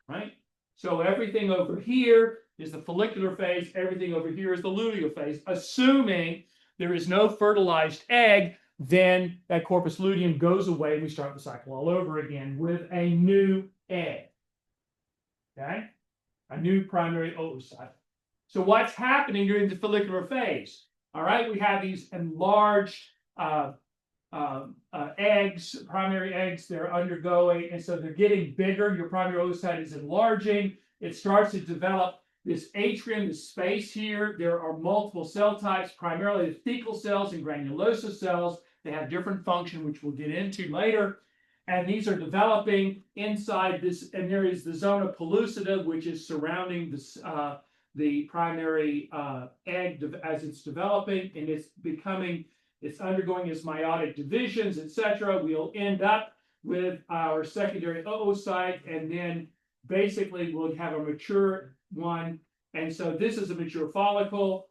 Speaker 1: right? So everything over here is the follicular phase, everything over here is the luteal phase. Assuming there is no fertilized egg, then that corpus luteum goes away and we start the cycle all over again with a new egg. Okay? A new primary oocyte. So what's happening during the follicular phase? All right, we have these enlarged eggs, primary eggs, they're undergoing, and so they're getting bigger. Your primary oocyte is enlarging. It starts to develop this atrium, this space here. There are multiple cell types, primarily the thecal cells and granulosa cells. They have different function, which we'll get into later. And these are developing inside this, and there is the zona pellucida, which is surrounding this, the primary egg as it's developing, and it's undergoing its meiotic divisions, etc. We'll end up with our secondary oocyte, and then basically we'll have a mature one. And so this is a mature follicle.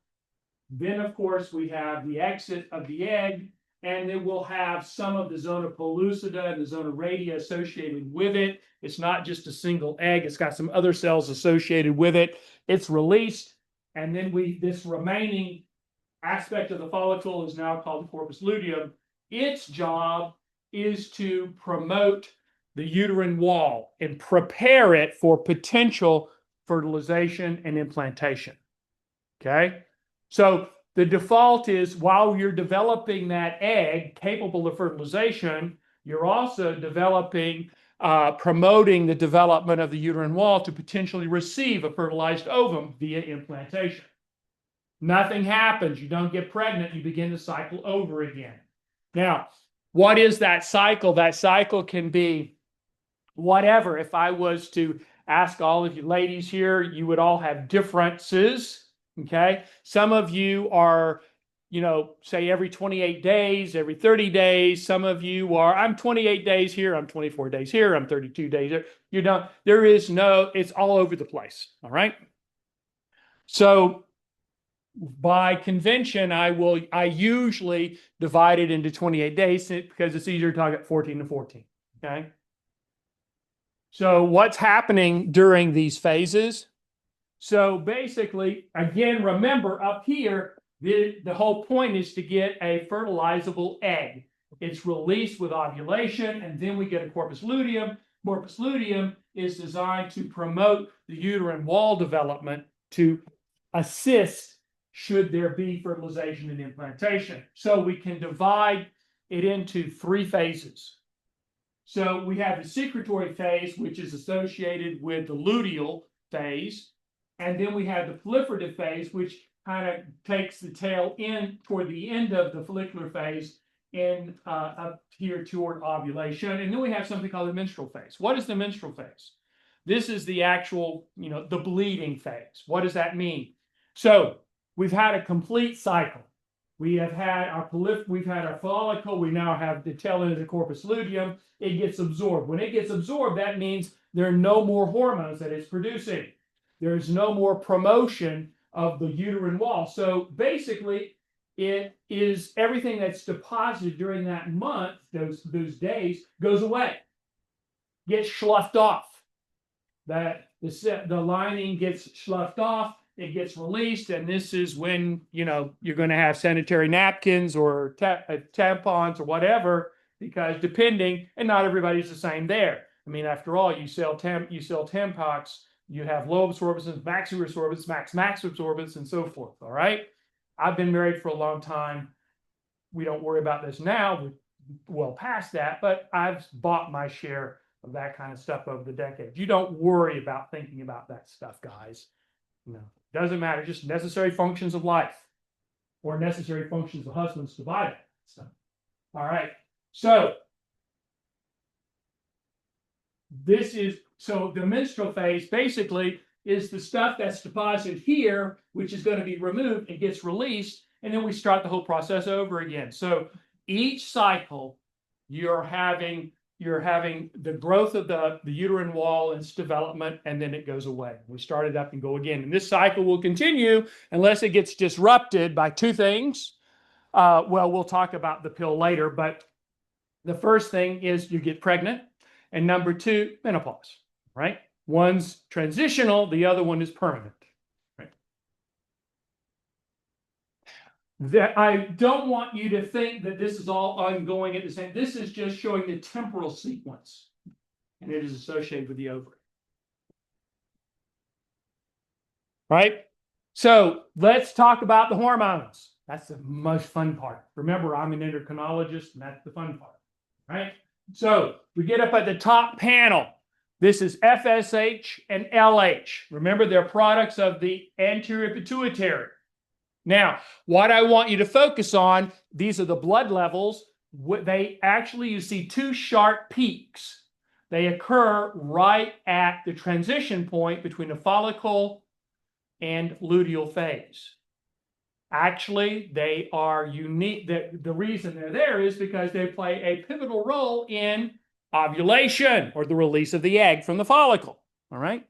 Speaker 1: Then, of course, we have the exit of the egg, and then we'll have some of the zona pellucida and the zona radia associated with it. It's not just a single egg, it's got some other cells associated with it. It's released, and then this remaining aspect of the follicle is now called the corpus luteum. Its job is to promote the uterine wall and prepare it for potential fertilization and implantation. Okay? So the default is while you're developing that egg capable of fertilization, you're also developing, promoting the development of the uterine wall to potentially receive a fertilized ovum via implantation. Nothing happens. You don't get pregnant. You begin the cycle over again. Now, what is that cycle? That cycle can be whatever. If I was to ask all of you ladies here, you would all have differences. Okay. Some of you are, say every 28 days, every 30 days. Some of you are, I'm 28 days here, I'm 24 days here, I'm 32 days here. There is no, it's all over the place. All right. So by convention, I usually divide it into 28 days because it's easier to talk at 14 to 14. Okay. So what's happening during these phases? So basically, again, remember up here, the whole point is to get a fertilizable egg. It's released with ovulation, and then we get a corpus luteum. Corpus luteum is designed to promote the uterine wall development to assist should there be fertilization and implantation. So we can divide it into 3 phases. So we have the secretory phase, which is associated with the luteal phase. And then we have the proliferative phase, which kind of takes the tail in toward the end of the follicular phase and up here toward ovulation. And then we have something called the menstrual phase. What is the menstrual phase? This is the actual, the bleeding phase. What does that mean? So we've had a complete cycle. We have had we've had our follicle. We now have the tail end of the corpus luteum. It gets absorbed. When it gets absorbed, that means there are no more hormones that it's producing. There's no more promotion of the uterine wall. So basically, it is everything that's deposited during that month, those days, goes away, gets sloughed off. That the lining gets sloughed off. it gets released, and this is when, you know, you're going to have sanitary napkins or tampons or whatever, because depending, and not everybody's the same there. I mean, after all, you sell Tampax, you have low absorbance, max absorbance, max absorbance, and so forth. All right. I've been married for a long time. We don't worry about this now. We're well past that, but I've bought my share of that kind of stuff over the decades. You don't worry about thinking about that stuff, guys. No, doesn't matter. Just necessary functions of life, or necessary functions of husbands to buy that stuff. All right. So the menstrual phase basically is the stuff that's deposited here, which is going to be removed and gets released, and then we start the whole process over again. So each cycle, you're having the growth of the uterine wall and its development, and then it goes away. We start it up and go again. And this cycle will continue unless it gets disrupted by two things. Well, we'll talk about the pill later, but the first thing is you get pregnant, and number two, menopause, right? One's transitional, the other one is permanent. That I don't want you to think that this is all ongoing at the same. This is just showing the temporal sequence, and it is associated with the ovary. Right? So let's talk about the hormones. That's the most fun part. Remember, I'm an endocrinologist, and that's the fun part. Right? So we get up at the top panel. This is FSH and LH. Remember, they're products of the anterior pituitary. Now, what I want you to focus on, these are the blood levels. They actually, you see two sharp peaks. They occur right at the transition point between the follicle and luteal phase. Actually, they are unique. The reason they're there is because they play a pivotal role in ovulation, or the release of the egg from the follicle. All right.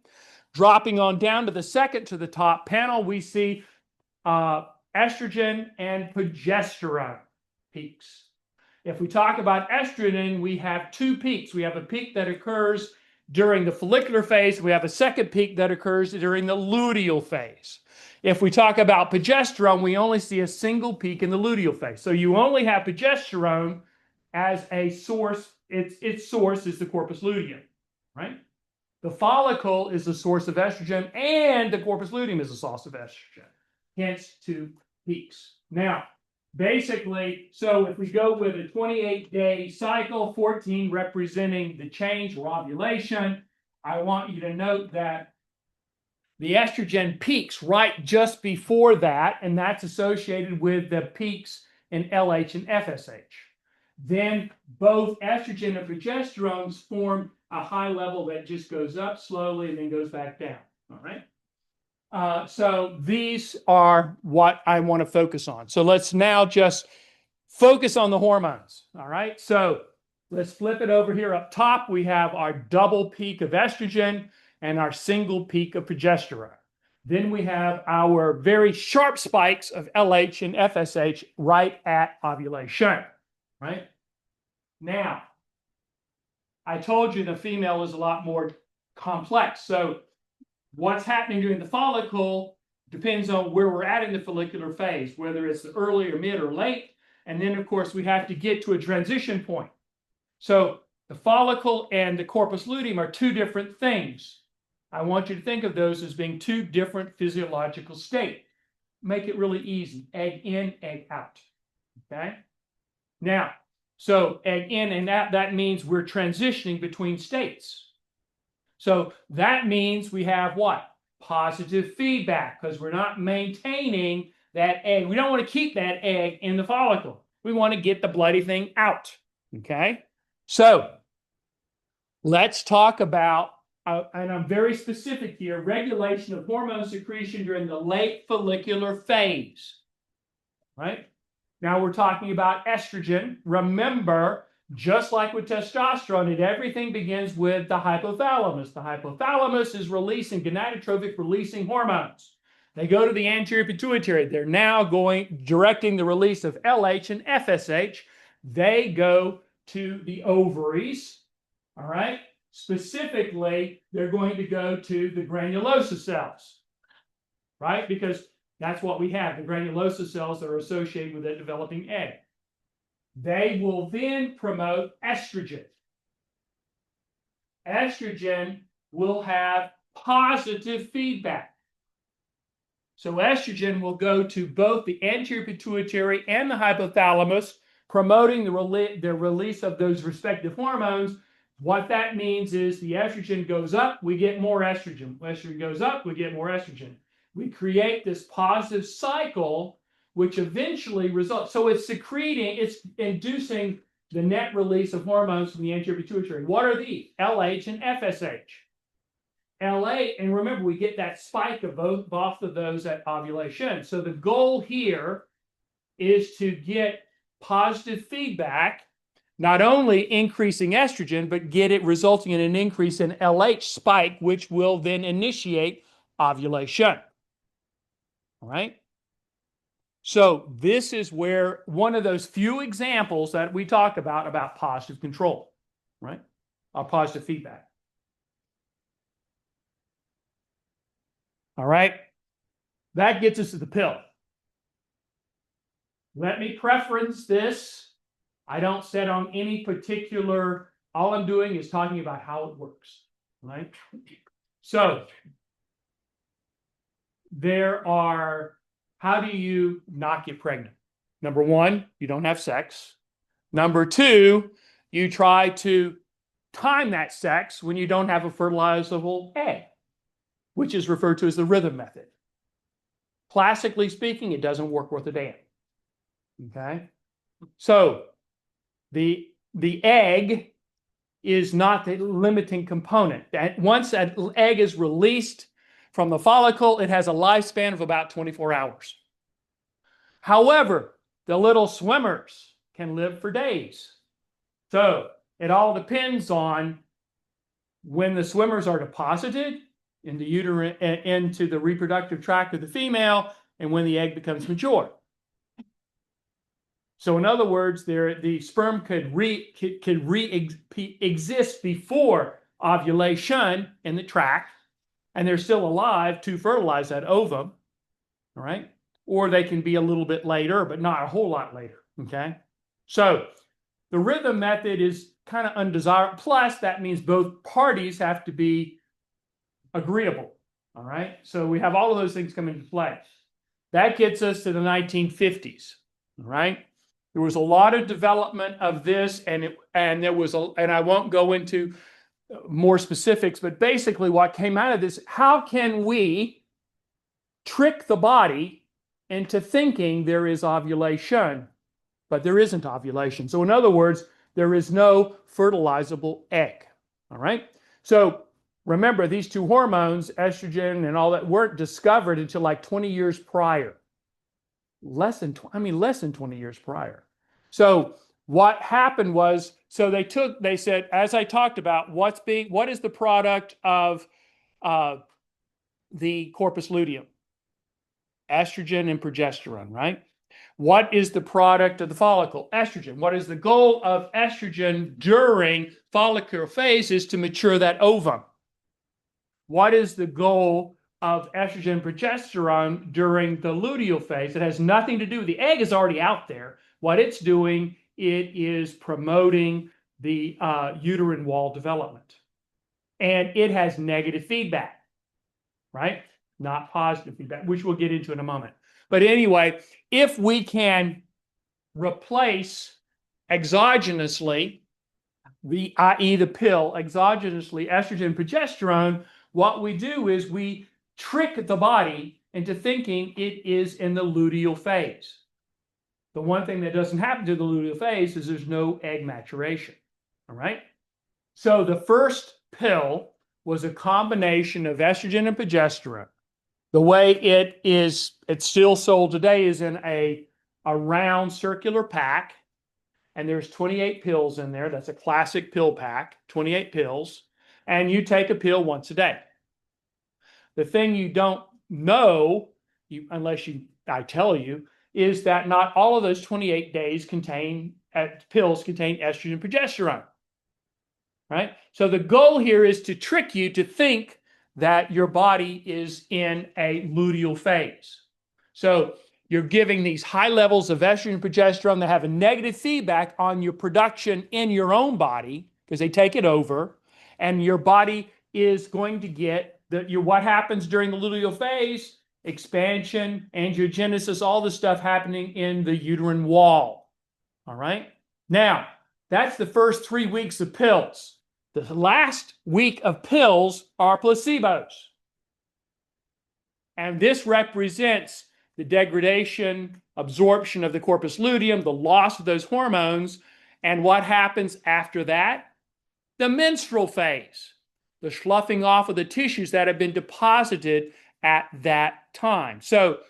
Speaker 1: Dropping on down to the top panel, we see estrogen and progesterone peaks. If we talk about estrogen, we have two peaks. We have a peak that occurs during the follicular phase. We have a second peak that occurs during the luteal phase. If we talk about progesterone, we only see a single peak in the luteal phase. So you only have progesterone as a source. Its source is the corpus luteum, right? The follicle is the source of estrogen, and the corpus luteum is the source of estrogen. Hence, two peaks. Now, basically, so if we go with a 28-day cycle, 14 representing the change or ovulation, I want you to note that the estrogen peaks right just before that, and that's associated with the peaks in LH and FSH. Then both estrogen and progesterone form a high level that just goes up slowly and then goes back down. All right. So these are what I want to focus on. So let's now just focus on the hormones. All right. So let's flip it over here. Up top, we have our double peak of estrogen and our single peak of progesterone. Then we have our very sharp spikes of LH and FSH right at ovulation. Right. Now, I told you the female is a lot more complex. So what's happening during the follicle depends on where we're at in the follicular phase, whether it's early or mid or late. And then, of course, we have to get to a transition point. So the follicle and the corpus luteum are two different things. I want you to think of those as being two different physiological states. Make it really easy. Egg in, egg out. Okay? Now, so egg in and out, that means we're transitioning between states. So that means we have what? Positive feedback, because we're not maintaining that egg. We don't want to keep that egg in the follicle. We want to get the bloody thing out. Okay? So let's talk about, and I'm very specific here, regulation of hormone secretion during the late follicular phase. Right? Now we're talking about estrogen. Remember, just like with testosterone, everything begins with the hypothalamus. The hypothalamus is releasing gonadotrophic releasing hormones. They go to the anterior pituitary. They're now directing the release of LH and FSH. They go to the ovaries. All right. Specifically, they're going to go to the granulosa cells. right? Because that's what we have, the granulosa cells that are associated with a developing egg. They will then promote estrogen. Estrogen will have positive feedback. So estrogen will go to both the anterior pituitary and the hypothalamus, promoting the release of those respective hormones. What that means is the estrogen goes up, we get more estrogen. Estrogen goes up, we get more estrogen. We create this positive cycle, which eventually results. So it's secreting, it's inducing the net release of hormones from the anterior pituitary. What are these? LH and FSH. LA, and remember, we get that spike of both of those at ovulation. So the goal here is to get positive feedback, not only increasing estrogen, but get it resulting in an increase in LH spike, which will then initiate ovulation. All right? So this is where one of those few examples that we talk about positive control, right? Positive feedback. All right? That gets us to the pill. Let me preference this. I don't set on any particular, all I'm doing is talking about how it works, right? So there are, how do you not get pregnant? Number one, you don't have sex. Number two, you try to time that sex when you don't have a fertilizable egg, which is referred to as the rhythm method. Classically speaking, it doesn't work worth a damn. Okay? So the egg is not the limiting component. Once that egg is released from the follicle, it has a lifespan of about 24 hours. However, the little swimmers can live for days. So it all depends on when the swimmers are deposited into the reproductive tract of the female and when the egg becomes mature. So in other words, the sperm could exist before ovulation in the tract, and they're still alive to fertilize that ovum, all right? Or they can be a little bit later, but not a whole lot later, okay? So the rhythm method is kind of undesirable. Plus, that means both parties have to be agreeable, all right? So we have all of those things come into play. That gets us to the 1950s, all right? There was a lot of development of this, and I won't go into more specifics, but basically what came out of this, how can we trick the body into thinking there is ovulation, but there isn't ovulation? So in other words, there is no fertilizable egg, all right? So remember, these two hormones, estrogen and all that, weren't discovered until like 20 years prior. Less than 20 years prior. So what happened was, so they said, as I talked about, what is the product of the corpus luteum? Estrogen and progesterone, right? What is the product of the follicle? Estrogen. What is the goal of estrogen during follicular phase is to mature that ovum. What is the goal of estrogen and progesterone during the luteal phase? It has nothing to do, the egg is already out there. What it's doing, it is promoting the uterine wall development. And it has negative feedback, right? Not positive feedback, which we'll get into in a moment. But anyway, if we can replace exogenously, i.e. the pill, exogenously estrogen and progesterone, what we do is we trick the body into thinking it is in the luteal phase. The one thing that doesn't happen to the luteal phase is there's no egg maturation. All right? So the first pill was a combination of estrogen and progesterone. The way it's still sold today is in a round circular pack, and there's 28 pills in there. That's a classic pill pack, 28 pills, and you take a pill once a day. The thing you don't know, unless I tell you, is that not all of those 28 days pills contain estrogen and progesterone, right? So the goal here is to trick you to think that your body is in a luteal phase. So you're giving these high levels of estrogen and progesterone that have a negative feedback on your production in your own body because they take it over, and your body is going to get what happens during the luteal phase: expansion, angiogenesis, all the stuff happening in the uterine wall. All right. Now, that's the first 3 weeks of pills. The last week of pills are placebos. And this represents the degradation, absorption of the corpus luteum, the loss of those hormones, and what happens after that? The menstrual phase, the sloughing off of the tissues that have been deposited at that time. So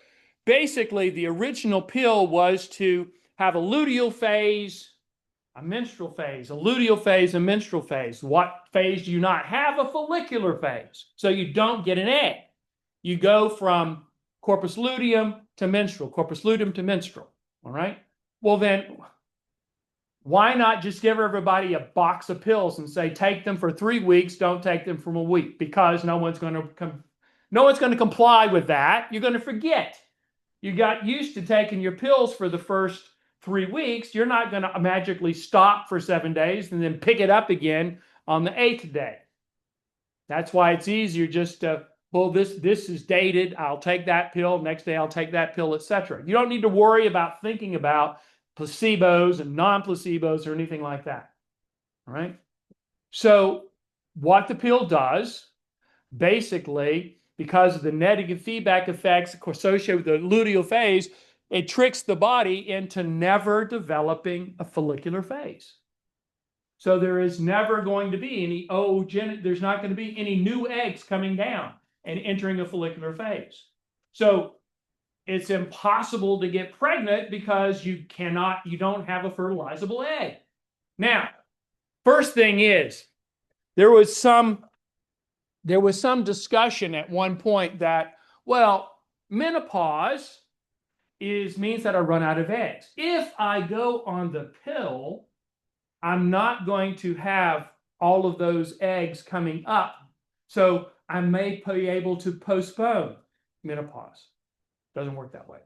Speaker 1: basically, the original pill was to have a luteal phase, a menstrual phase, a luteal phase, a menstrual phase. What phase do you not have? A follicular phase. So you don't get an egg. You go from corpus luteum to menstrual, corpus luteum to menstrual. All right. Well, then, why not just give everybody a box of pills and say, take them for 3 weeks, don't take them for a week? Because no one's going to comply with that. You're going to forget. You got used to taking your pills for the first 3 weeks. You're not going to magically stop for 7 days and then pick it up again on the 8th day. That's why it's easier just to, well, this is dated. I'll take that pill. Next day, I'll take that pill, etc. You don't need to worry about thinking about placebos and non-placebos or anything like that. All right. So what the pill does, basically, because of the negative feedback effects associated with the luteal phase, it tricks the body into never developing a follicular phase. So there is never going to be any there's not going to be any new eggs coming down and entering a follicular phase. So it's impossible to get pregnant because you don't have a fertilizable egg. Now, first thing is, there was some discussion at one point that, well, menopause means that I run out of eggs. If I go on the pill, I'm not going to have all of those eggs coming up. So I may be able to postpone menopause. Doesn't work that way.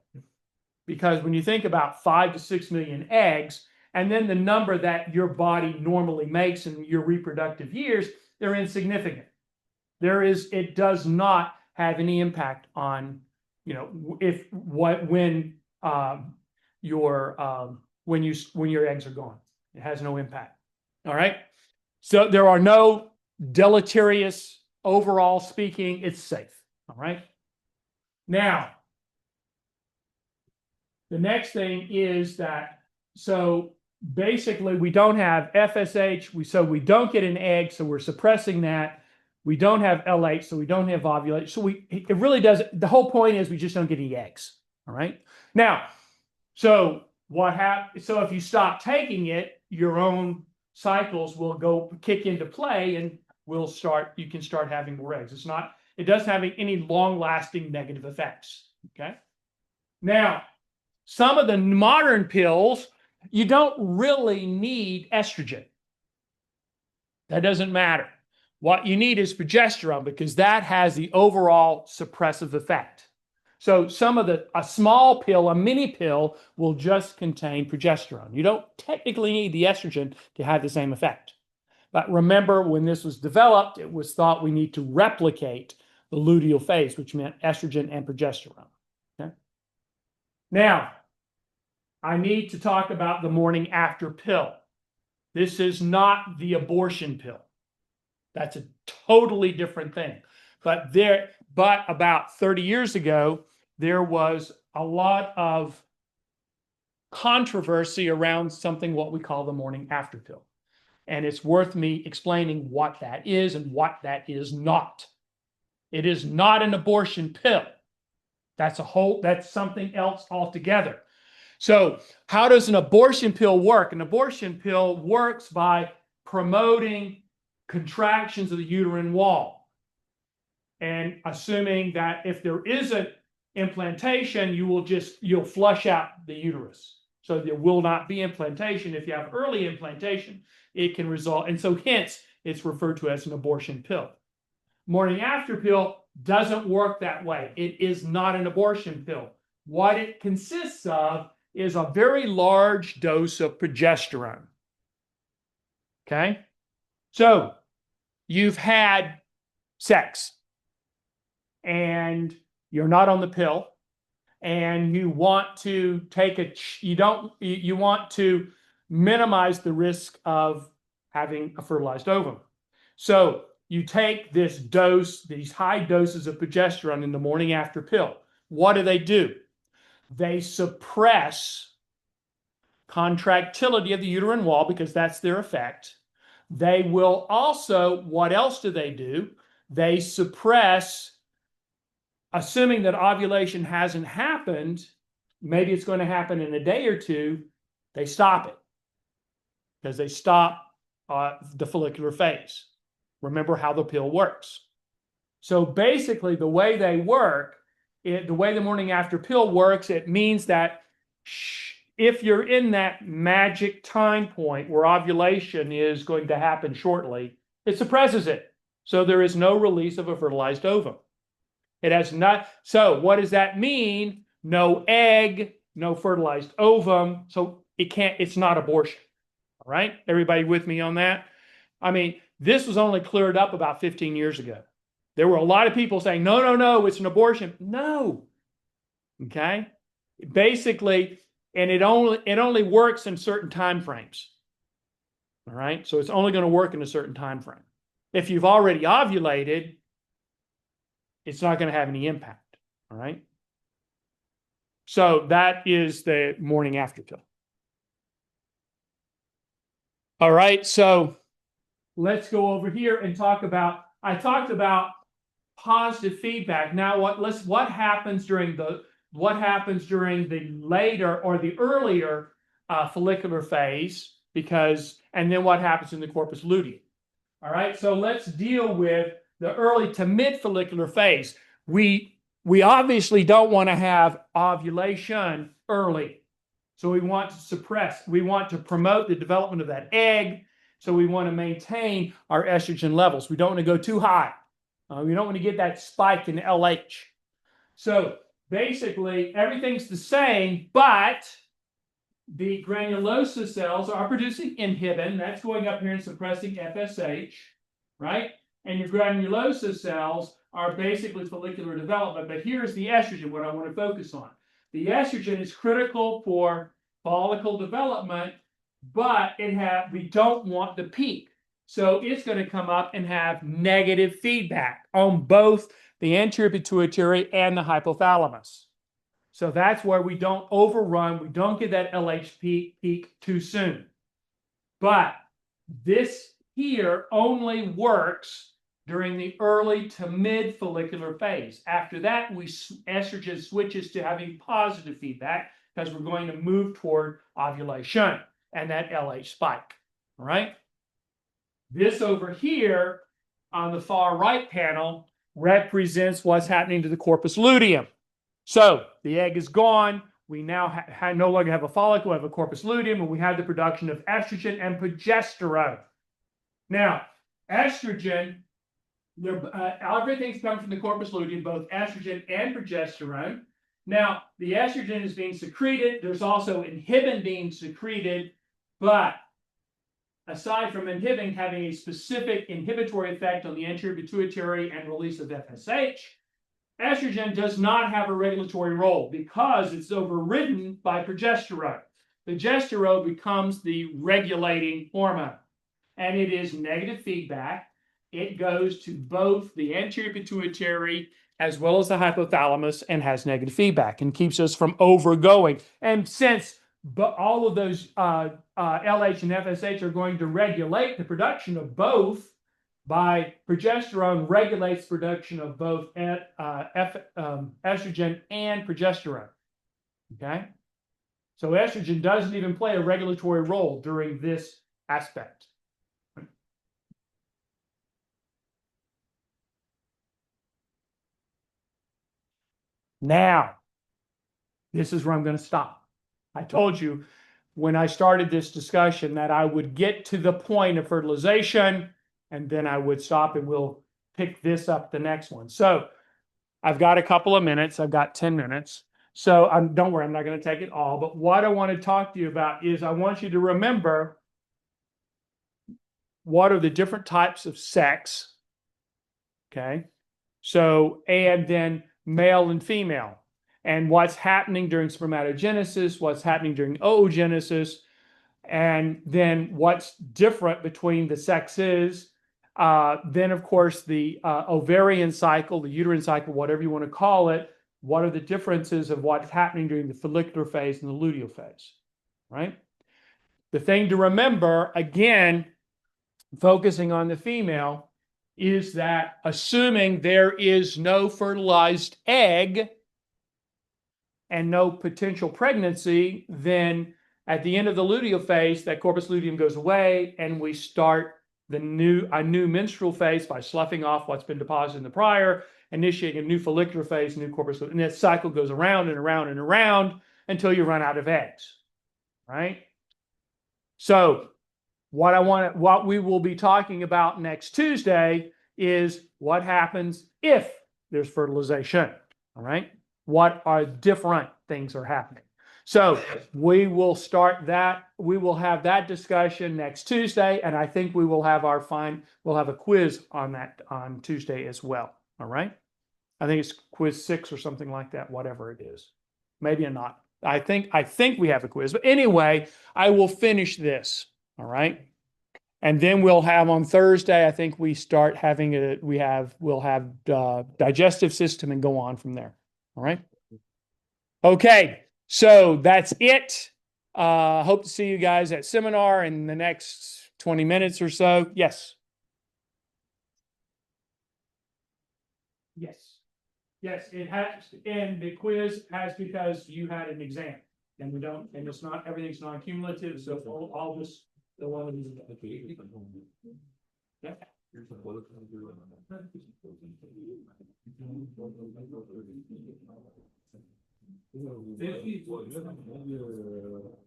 Speaker 1: Because when you think about 5 to 6 million eggs, and then the number that your body normally makes in your reproductive years, they're insignificant. It does not have any impact on, when your eggs are gone. It has no impact. All right. So there are no deleterious, overall speaking, it's safe. All right. Now, the next thing is that, so basically we don't have FSH, so we don't get an egg, so we're suppressing that. We don't have LH, so we don't have ovulation. So it really does, the whole point is we just don't get any eggs. All right. Now, so so if you stop taking it, your own cycles will kick into play, and you can start having more eggs. It doesn't have any long-lasting negative effects. Okay. Now, some of the modern pills, you don't really need estrogen. That doesn't matter. What you need is progesterone, because that has the overall suppressive effect. So a small pill, a mini pill, will just contain progesterone. You don't technically need the estrogen to have the same effect. But remember, when this was developed, it was thought we need to replicate the luteal phase, which meant estrogen and progesterone. Okay? Now, I need to talk about the morning after pill. This is not the abortion pill. That's a totally different thing. But about 30 years ago, there was a lot of controversy around something what we call the morning after pill. And it's worth me explaining what that is and what that is not. It is not an abortion pill. That's something else altogether. So how does an abortion pill work? An abortion pill works by promoting contractions of the uterine wall and assuming that if there is an implantation, you'll flush out the uterus. So there will not be implantation. If you have early implantation, it can result. And so hence it's referred to as an abortion pill. Morning after pill doesn't work that way. It is not an abortion pill. What it consists of is a very large dose of progesterone. Okay? So you've had sex and you're not on the pill and you want to you want to minimize the risk of having a fertilized ovum. So you take this dose, these high doses of progesterone in the morning after pill. What do? They suppress contractility of the uterine wall because that's their effect. They will also, what else do? They suppress, assuming that ovulation hasn't happened, maybe it's going to happen in a day or two, they stop it because they stop the follicular phase. Remember how the pill works. So basically, the way they work, the way the morning after pill works, it means that if you're in that magic time point where ovulation is going to happen shortly, it suppresses it. So there is no release of a fertilized ovum. It has not. So what does that mean? No egg, no fertilized ovum. So it's not abortion. All right. Everybody with me on that? I mean, this was only cleared up about 15 years ago. There were a lot of people saying, no, it's an abortion. No. Okay. Basically, and it only works in certain time frames. All right. So it's only going to work in a certain time frame. If you've already ovulated, it's not going to have any impact. All right. So that is the morning after pill. All right. So let's go over here and I talked about positive feedback. Now what happens during the later or the earlier follicular phase, and then what happens in the corpus luteum. All right. So let's deal with the early to mid follicular phase. We obviously don't want to have ovulation early. So we want to promote the development of that egg. So we want to maintain our estrogen levels. We don't want to go too high. We don't want to get that spike in LH. So basically everything's the same, but the granulosa cells are producing inhibin. That's going up here and suppressing FSH, right? And your granulosa cells are basically follicular development. But here's the estrogen, what I want to focus on. The estrogen is critical for follicle development, but we don't want the peak. So it's going to come up and have negative feedback on both the anterior pituitary and the hypothalamus. So that's where we don't overrun, we don't get that LH peak too soon. But this here only works during the early to mid follicular phase. After that, estrogen switches to having positive feedback because we're going to move toward ovulation and that LH spike. All right. This over here on the far right panel represents what's happening to the corpus luteum. So the egg is gone. We now no longer have a follicle, we have a corpus luteum, and we have the production of estrogen and progesterone. Now, estrogen, everything's coming from the corpus luteum, both estrogen and progesterone. Now, the estrogen is being secreted. There's also inhibin being secreted, but aside from inhibin having a specific inhibitory effect on the anterior pituitary and release of FSH, estrogen does not have a regulatory role because it's overridden by progesterone. Progesterone becomes the regulating hormone, and it is negative feedback. It goes to both the anterior pituitary as well as the hypothalamus and has negative feedback and keeps us from overgoing. And since all of those LH and FSH are going to regulate the production of both, by progesterone regulates production of both estrogen and progesterone. Okay? So estrogen doesn't even play a regulatory role during this aspect. Now, this is where I'm going to stop. I told you when I started this discussion that I would get to the point of fertilization and then I would stop and we'll pick this up the next one. So I've got a couple of minutes. I've got 10 minutes. So don't worry, I'm not going to take it all. But what I want to talk to you about is I want you to remember what are the different types of sex. Okay. So, and then male and female, and what's happening during spermatogenesis, what's happening during oogenesis, and then what's different between the sexes. Then, of course, the ovarian cycle, the uterine cycle, whatever you want to call it. What are the differences of what's happening during the follicular phase and the luteal phase, right? The thing to remember, again, focusing on the female, is that assuming there is no fertilized egg and no potential pregnancy, then at the end of the luteal phase, that corpus luteum goes away and we start a new menstrual phase by sloughing off what's been deposited in the prior, initiating a new follicular phase, new corpus luteum, and that cycle goes around and around and around until you run out of eggs, right? So what we will be talking about next Tuesday is what happens if there's fertilization. All right. What are different things are happening. So we will start that. We will have that discussion next Tuesday. And I think we will have we'll have a quiz on that on Tuesday as well. All right. I think it's quiz 6 or something like that, whatever it is. Maybe not. I think we have a quiz. But anyway, I will finish this. All right. And then we'll have on Thursday, I think we start having we'll have digestive system and go on from there. All right. Okay. So that's it. Hope to see you guys at seminar in the next 20 minutes or so. Yes. Yes. Yes, it has, and the quiz has because you had an exam, and we don't, and it's not, everything's non-cumulative, so all this, the one that is. Yeah.